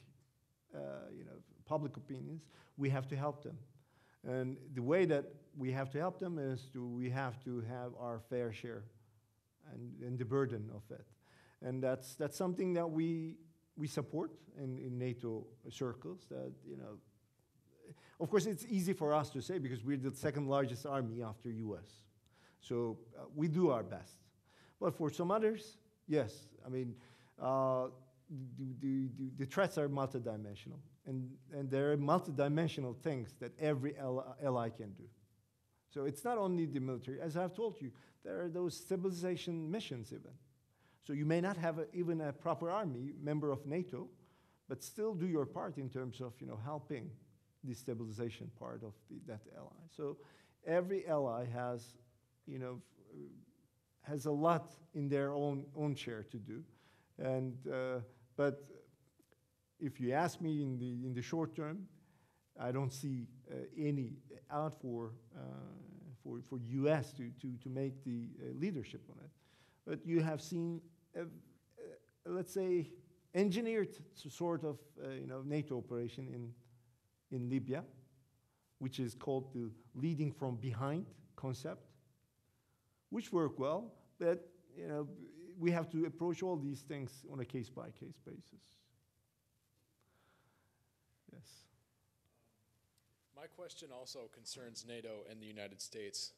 public opinions, we have to help them. And the way that we have to help them is we have to have our fair share and the burden of it. And that's something that we support in NATO circles. That of course, it's easy for us to say because we're the second largest army after U.S. So we do our best. But for some others, yes. I mean, the threats are multidimensional. And there are multidimensional things that every ally can do. So it's not only the military. As I've told you, there are those stabilization missions even. So you may not have even a proper army, member of NATO, but still do your part in terms of helping the stabilization part of that ally. So every ally has has a lot in their own share to do, and but if you ask me in the short term, I don't see any out for U.S. to make the leadership on it. But you have seen, let's say, engineered sort of NATO operation in Libya, which is called the leading from behind concept, which work well. But we have to approach all these things on a case-by-case basis. Yes. My question also concerns NATO and the United States.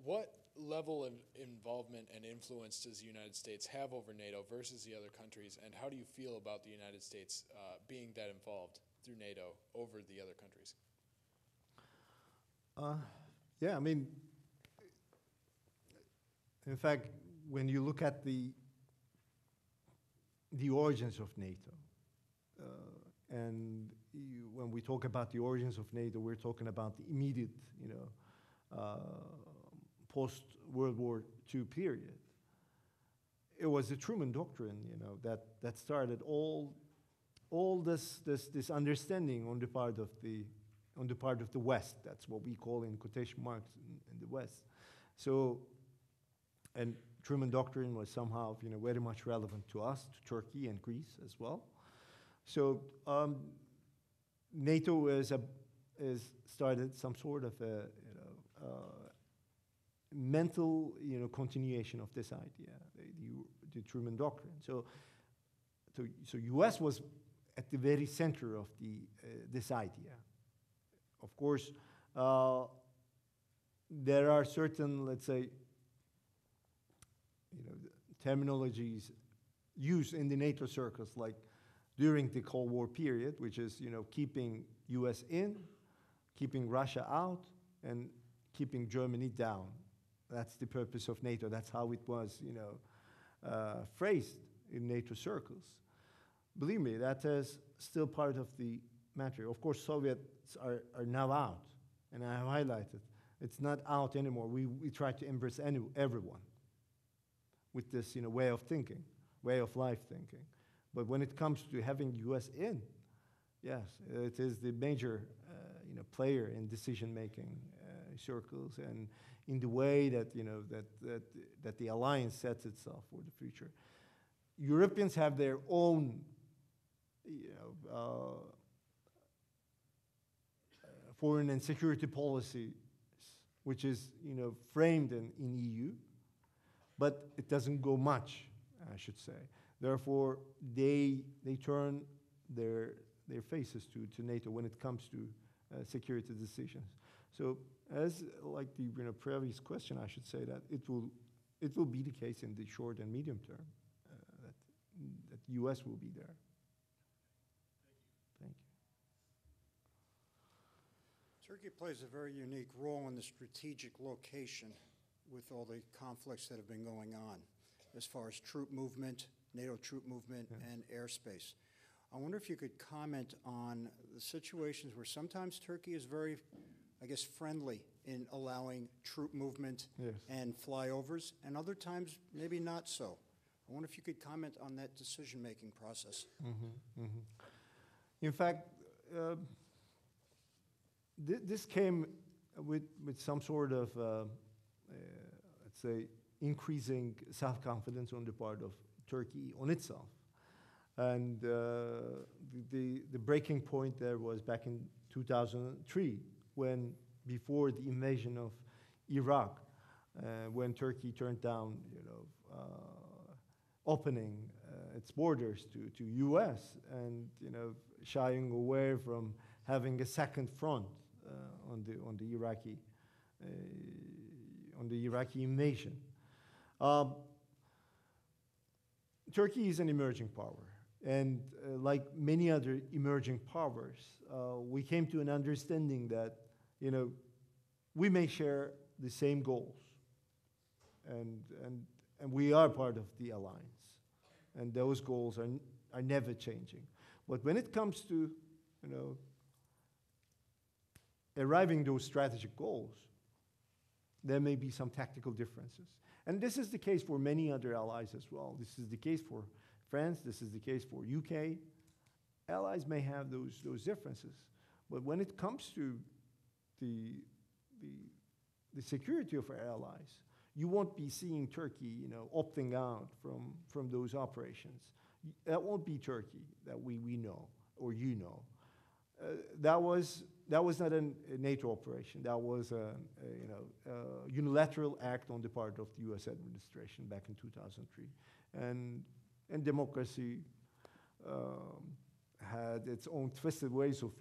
What level of involvement and influence does the United States have over NATO versus the other countries, and how do you feel about the United States being that involved through NATO over the other countries? Yeah, I mean, in fact, when you look at the origins of NATO, and when we talk about the origins of NATO, we're talking about the immediate, post-World War II period. It was the Truman Doctrine, that started all this understanding on the part of the West. That's what we call in quotation marks in the West. So, and Truman Doctrine was somehow, very much relevant to us, to Turkey and Greece as well. So NATO is started some sort of a mental continuation of this idea, the Truman Doctrine. So U.S. was at the very center of this idea. Of course, there are certain, let's say, terminologies used in the NATO circles, like during the Cold War period, which is keeping U.S. in, keeping Russia out, and keeping Germany down. That's the purpose of NATO. That's how it was, phrased in NATO circles. Believe me, that is still part of the matter. Of course, Soviets are now out, and I have highlighted. It's not out anymore. We try to embrace everyone with this way of thinking, way of life thinking. But when it comes to having U.S. in, yes, it is the major player in decision-making circles and in the way that that the alliance sets itself for the future. Europeans have their own foreign and security policy, which is framed in EU, but it doesn't go much, I should say. Therefore, they turn their faces to NATO when it comes to security decisions. So, as like the previous question, I should say that it will be the case in the short and medium term that U.S. will be there. Thank you. Turkey plays a very unique role in the strategic location with all the conflicts that have been going on, as far as troop movement, NATO troop movement, and airspace. I wonder if you could comment on the situations where sometimes Turkey is very, I guess, friendly in allowing troop movement and flyovers, and other times maybe not so. I wonder if you could comment on that decision-making process. In fact, this came with some sort of, let's say, increasing self-confidence on the part of Turkey on itself. And the breaking point there was back in 2003, when before the invasion of Iraq, when Turkey turned down, opening its borders to U.S. and shying away from having a second front on the Iraqi invasion. Turkey is an emerging power, and like many other emerging powers, we came to an understanding that we may share the same goals, and we are part of the alliance, and those goals are never changing. But when it comes to arriving those strategic goals, there may be some tactical differences. And this is the case for many other allies as well. This is the case for France. This is the case for UK. Allies may have those differences. But when it comes to the security of our allies, you won't be seeing Turkey, opting out from those operations. That won't be Turkey that we know or that was not a NATO operation. That was a unilateral act on the part of the U.S. administration back in 2003, and democracy had its own twisted ways of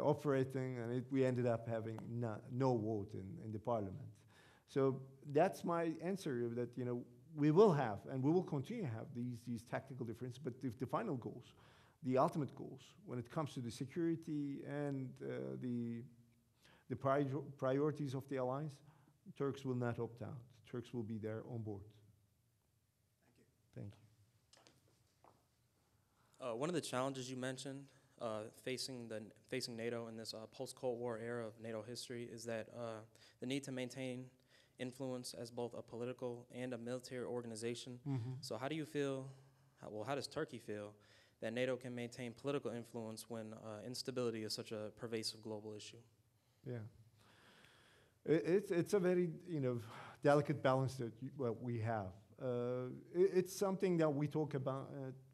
operating, and we ended up having no vote in the parliament. So that's my answer, that we will have and we will continue to have these tactical differences, but the final goals, the ultimate goals, when it comes to the security and the priorities of the alliance, Turks will not opt out. Turks will be there on board. Thank you. One of the challenges you mentioned facing NATO in this post-Cold War era of NATO history is that the need to maintain influence as both a political and a military organization. So how do you feel, how does Turkey feel that NATO can maintain political influence when instability is such a pervasive global issue? Yeah, it's a very delicate balance that we have. It's something that we talk about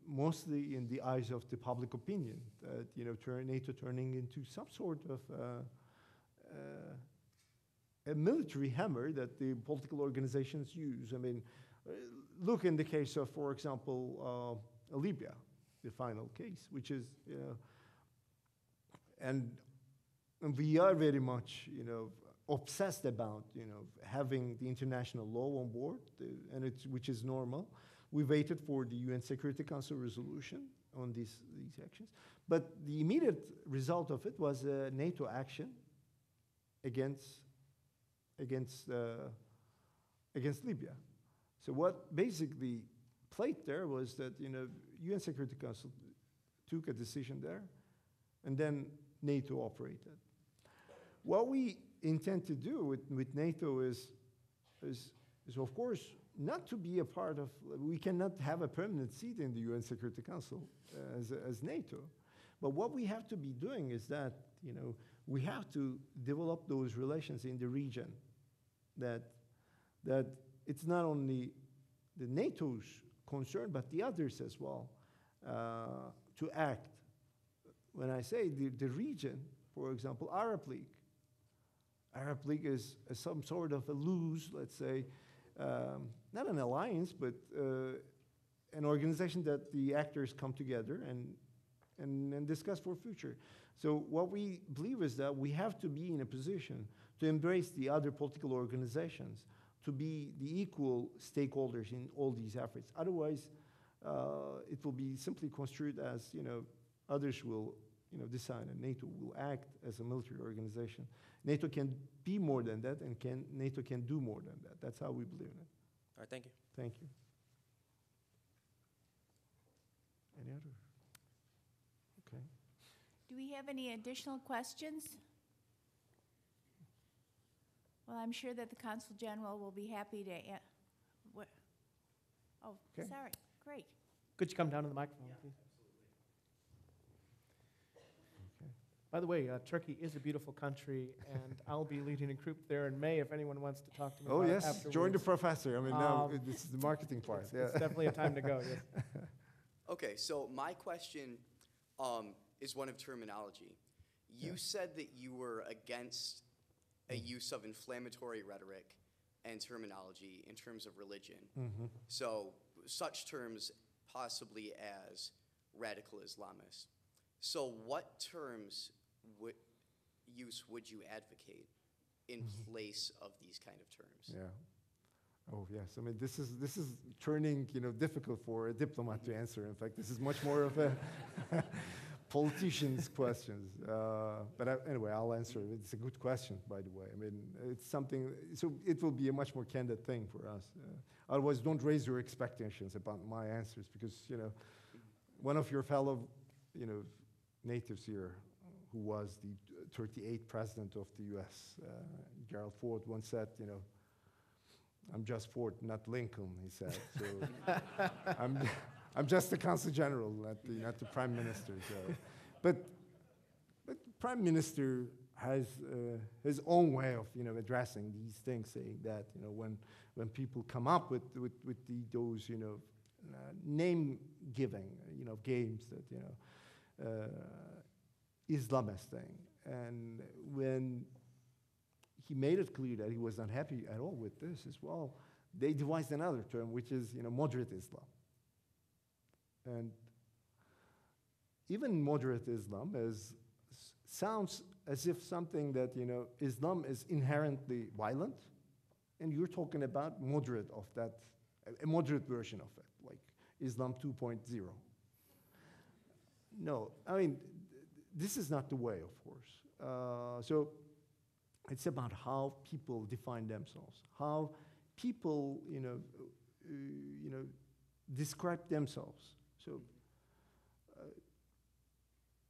mostly in the eyes of the public opinion, that NATO turning into some sort of a military hammer that the political organizations use. I mean, look in the case of, for example, Libya, the final case, which is, and we are very much, obsessed about, having the international law on board, which is normal. We waited for the UN Security Council resolution on these actions, but the immediate result of it was a NATO action against Libya. So what basically played there was that UN Security Council took a decision there, and then NATO operated. What we intend to do with NATO is of course not to be a part of. We cannot have a permanent seat in the UN Security Council as NATO, but what we have to be doing is that we have to develop those relations in the region. That it's not only the NATO's concern, but the others as well, to act. When I say the region, for example, Arab League is some sort of a loose, let's say, not an alliance, but an organization that the actors come together and discuss for future. So what we believe is that we have to be in a position to embrace the other political organizations, to be the equal stakeholders in all these efforts. Otherwise, it will be simply construed as, others will, decide, and NATO will act as a military organization. NATO can be more than that, and NATO can do more than that. That's how we believe in it. All right, thank you. Thank you. Any other? Okay. Do we have any additional questions? Well, I'm sure that the Consul General will be happy to. Okay. Sorry. Great. Could you come down to the microphone, please? Okay. By the way, Turkey is a beautiful country, and I'll be leading a group there in May if anyone wants to talk to me about it afterwards. Join the professor. I mean, now this is the marketing part. It's definitely a time to go, yes. Okay, so my question is one of terminology. You said that you were against a use of inflammatory rhetoric and terminology in terms of religion. So such terms possibly as radical Islamists. So what terms would you advocate in place of these kind of terms? Yeah. Oh yes. I mean, this is turning difficult for a diplomat to answer. In fact, this is much more of a politician's questions. But anyway, I'll answer it. It's a good question, by the way. I mean, it's something. So it will be a much more candid thing for us. Otherwise, don't raise your expectations about my answers, because one of your fellow natives here, who was the 38th president of the U.S., Gerald Ford, once said, I'm just Ford, not Lincoln, he said. So I'm just the Consul General, not the Prime Minister. So. But the Prime Minister has his own way of addressing these things, saying that when people come up with those name giving games that Islamist thing, and when he made it clear that he was not happy at all with this as well, they devised another term, which is moderate Islam. And even moderate Islam sounds as if something that Islam is inherently violent, and you're talking about moderate of that, a moderate version of it, like Islam 2.0. No, I mean, this is not the way, of course. So it's about how people define themselves, how people, describe themselves. So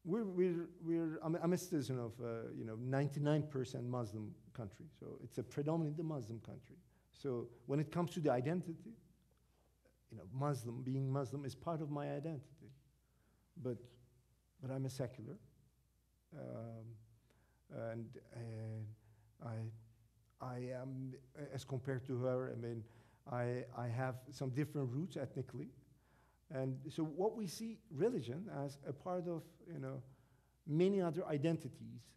I'm a citizen of 99% Muslim country. So it's a predominantly Muslim country. So when it comes to the identity, being Muslim is part of my identity. But I'm a secular, and I am, as compared to her, I mean, I have some different roots ethnically, And so what we see religion as a part of, many other identities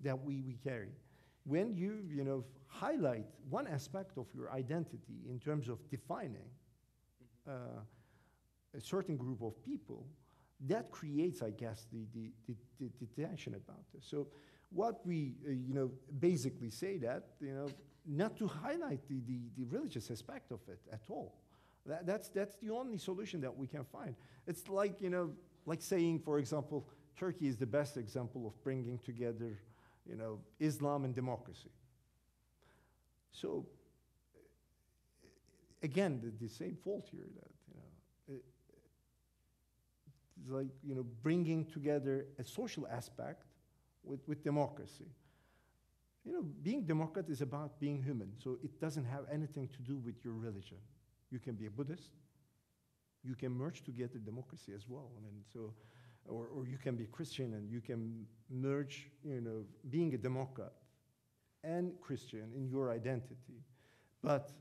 that we carry. When you, highlight one aspect of your identity in terms of defining a certain group of people, that creates, I guess, the tension about this. So what we, basically say that, not to highlight the religious aspect of it at all. That's the only solution that we can find. It's like, like saying, for example, Turkey is the best example of bringing together, Islam and democracy. So, again, the same fault here that, it's like, bringing together a social aspect with democracy. Being Democrat is about being human, so it doesn't have anything to do with your religion. You can be a Buddhist, you can merge together democracy as well. I mean, so, or you can be Christian and you can merge, being a Democrat and Christian in your identity. But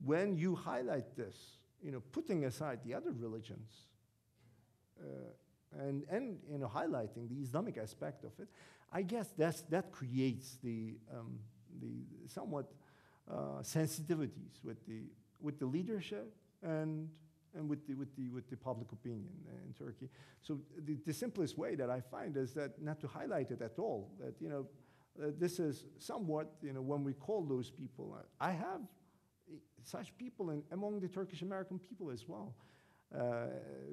when you highlight this, putting aside the other religions, and highlighting the Islamic aspect of it, I guess that creates the somewhat sensitivities with the leadership and with the public opinion in Turkey. So the simplest way that I find is that not to highlight it at all. That this is somewhat, when we call those people, I have such people among the Turkish American people as well.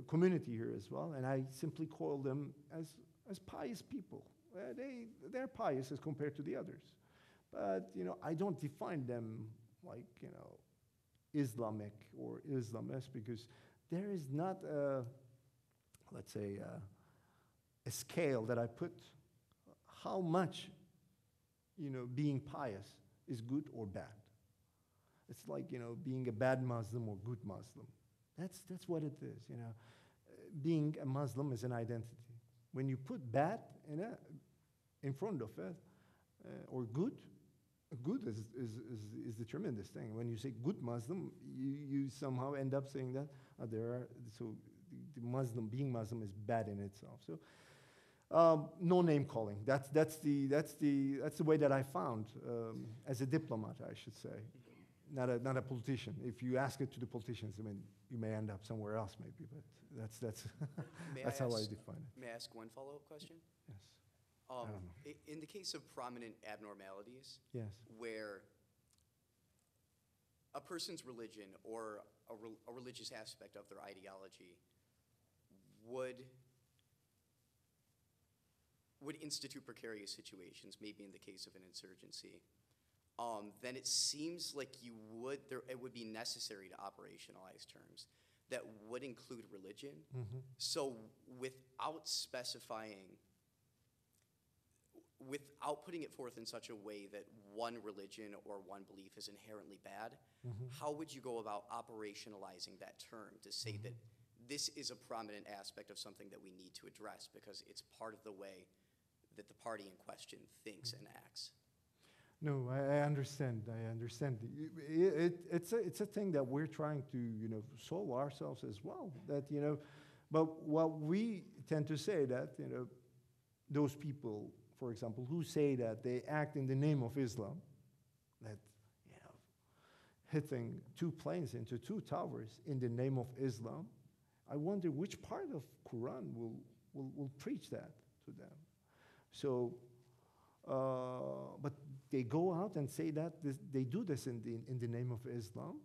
Community here as well, and I simply call them as pious people. They're pious as compared to the others, but I don't define them like Islamic or Islamist, because there is not let's say a scale that I put how much being pious is good or bad. It's like being a bad Muslim or good Muslim. That's what it is, Being a Muslim is an identity. When you put bad in front of it, or good is the tremendous thing. When you say good Muslim, you somehow end up saying that being Muslim is bad in itself. So no name calling. That's the way that I found as a diplomat, I should say. Not a politician. If you ask it to the politicians, I mean, you may end up somewhere else, maybe. But that's that's how I define it. May I ask one follow-up question? Yes. I don't know. In the case of prominent abnormalities, Yes. where a person's religion or a religious aspect of their ideology would institute precarious situations, maybe in the case of an insurgency, then it seems like it would be necessary to operationalize terms that would include religion. Mm-hmm. So without putting it forth in such a way that one religion or one belief is inherently bad, Mm-hmm. how would you go about operationalizing that term to say Mm-hmm. that this is a prominent aspect of something that we need to address because it's part of the way that the party in question thinks and acts? No, I understand. It's a thing that we're trying to solve ourselves as well. That but what we tend to say that those people, for example, who say that they act in the name of Islam, that hitting 2 planes into 2 towers in the name of Islam, I wonder which part of Quran will preach that to them. So, but they go out and say that they do this in the name of Islam.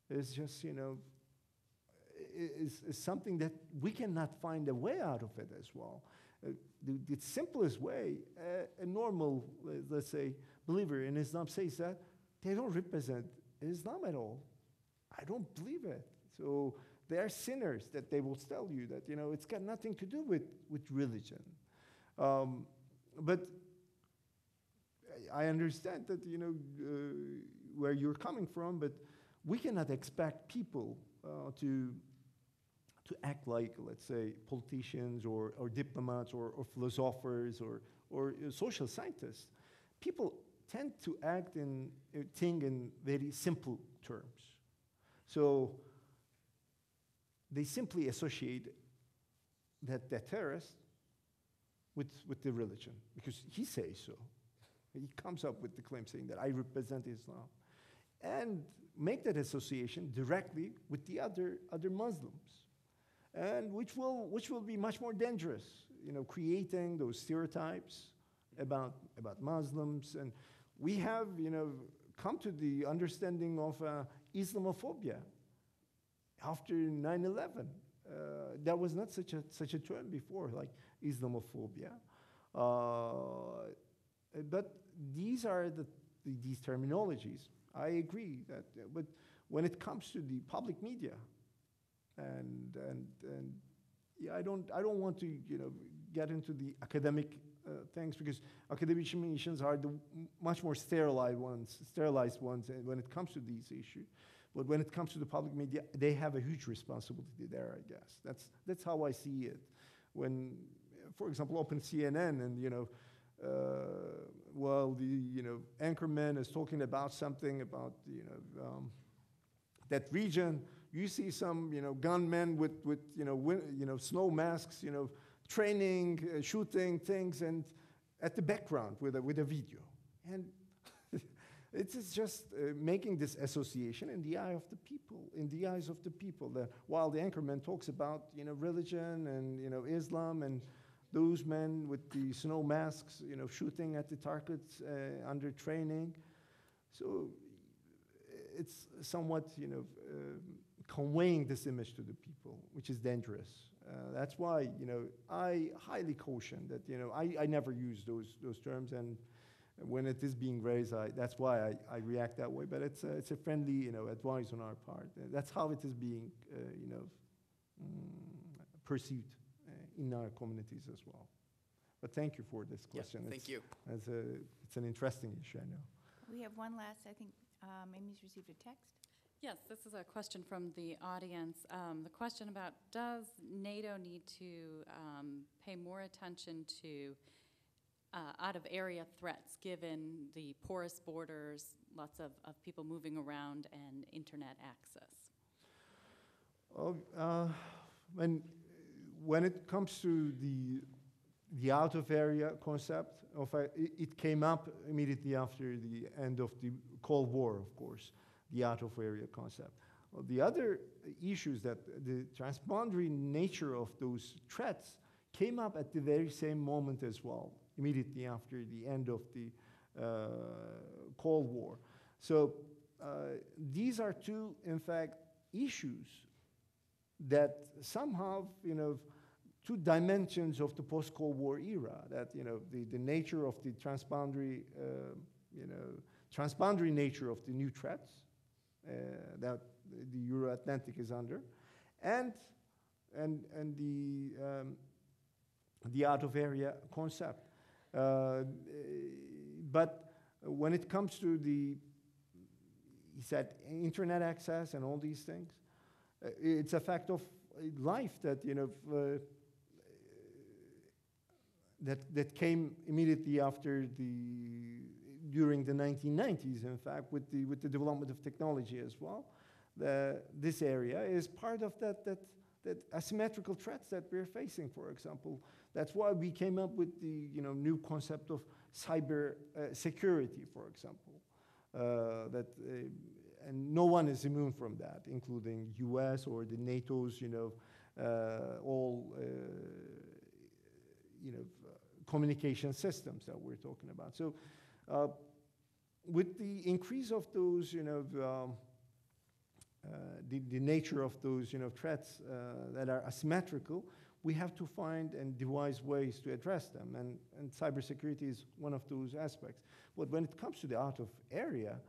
It's just is something that we cannot find a way out of it as well. The simplest way, a normal, let's say, believer in Islam says that they don't represent Islam at all. I don't believe it. So they are sinners that they will tell you that, it's got nothing to do with religion. But I understand that, where you're coming from, but we cannot expect people to act like, let's say, politicians or diplomats or philosophers or social scientists. People tend to think in very simple terms. So they simply associate that terrorist with the religion, because he says so. He comes up with the claim saying that I represent Islam, and make that association directly with the other Muslims, and which will be much more dangerous, creating those stereotypes about Muslims. And we have, come to the understanding of Islamophobia after 9/11. That was not such a term before, like Islamophobia. But these are these terminologies. I agree that, but when it comes to the public media, and yeah, I don't want to get into the academic things, because academicians are the much more sterilized ones when it comes to these issues. But when it comes to the public media, they have a huge responsibility there, I guess. That's how I see it. When, for example, open CNN and the anchorman is talking about something about that region, you see some gunmen with snow masks, training, shooting things, and at the background with a video, and it's just making this association in the eyes of the people. That while the anchorman talks about religion and Islam, and those men with the snow masks, shooting at the targets under training. So it's somewhat, conveying this image to the people, which is dangerous. That's why, I highly caution that, I never use those terms, and when it is being raised, that's why I react that way. But it's a friendly, advice on our part. That's how it is being, perceived in our communities as well. But thank you for this question. Yeah, thank you. It's an interesting issue, I know. We have one last, I think Amy's received a text. Yes, this is a question from the audience. The question about, does NATO need to pay more attention to out-of-area threats, given the porous borders, lots of people moving around, and internet access? When it comes to the out-of-area concept, it came up immediately after the end of the Cold War, of course, the out-of-area concept. The other issues, that the transboundary nature of those threats came up at the very same moment as well, immediately after the end of the Cold War. So these are two, in fact, issues that somehow, two dimensions of the post-Cold War era, that, the nature of the transboundary, transboundary nature of the new threats that the Euro-Atlantic is under, and the out-of-area concept. But when it comes to he said, internet access and all these things, it's a fact of life that, that came immediately after during the 1990s, in fact, with the development of technology as well. This area is part of that asymmetrical threats that we're facing, for example. That's why we came up with the new concept of cyber security, for example. And no one is immune from that, including US or the NATOs, all communication systems that we're talking about. So with the increase of those, the nature of those, threats that are asymmetrical, we have to find and devise ways to address them, and cybersecurity is one of those aspects. But when it comes to the out of area,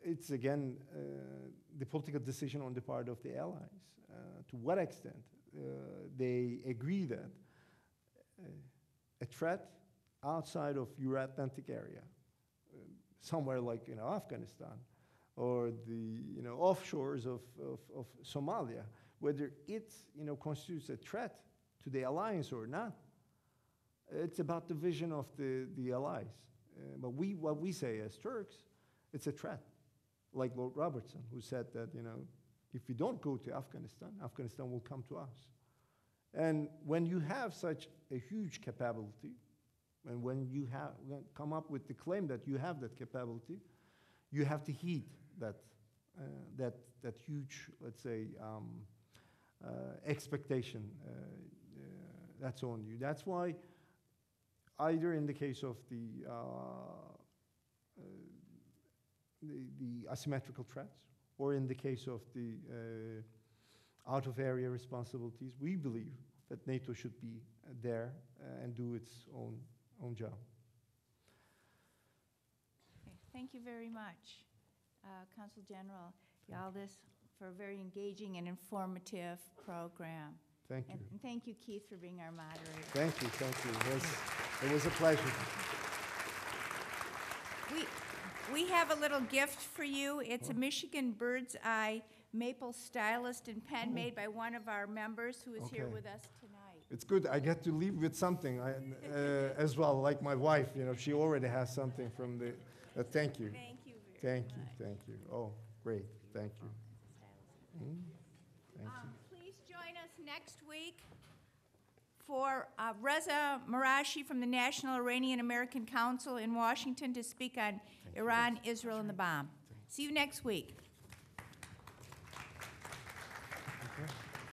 it's again the political decision on the part of the allies to what extent they agree that a threat outside of Euro-Atlantic area, somewhere like Afghanistan, or the offshores of Somalia, whether it constitutes a threat to the alliance or not. It's about the vision of the allies. But what we say as Turks, it's a threat. Like Lord Robertson, who said that If we don't go to Afghanistan, Afghanistan will come to us. And when you have such a huge capability, and when you come up with the claim that you have that capability, you have to heed that huge, let's say, expectation that's on you. That's why either in the case of the asymmetrical threats, or in the case of the out-of-area responsibilities, we believe that NATO should be there and do its own job. Okay, thank you very much, Consul General Yildiz, for a very engaging and informative program. Thank you. And thank you, Keith, for being our moderator. Thank you, thank you. It was a pleasure. We have a little gift for you. It's a Michigan Bird's Eye maple stylus and pen made by one of our members who is here Okay. with us tonight. It's good. I get to leave with something as well, like my wife. You know, she already has something from the. Thank you. Thank you very much. Thank you. Oh, great. Thank you. Thank you. Please join us next week for Reza Marashi from the National Iranian American Council in Washington to speak on Iran, Israel, and the bomb. See you next week.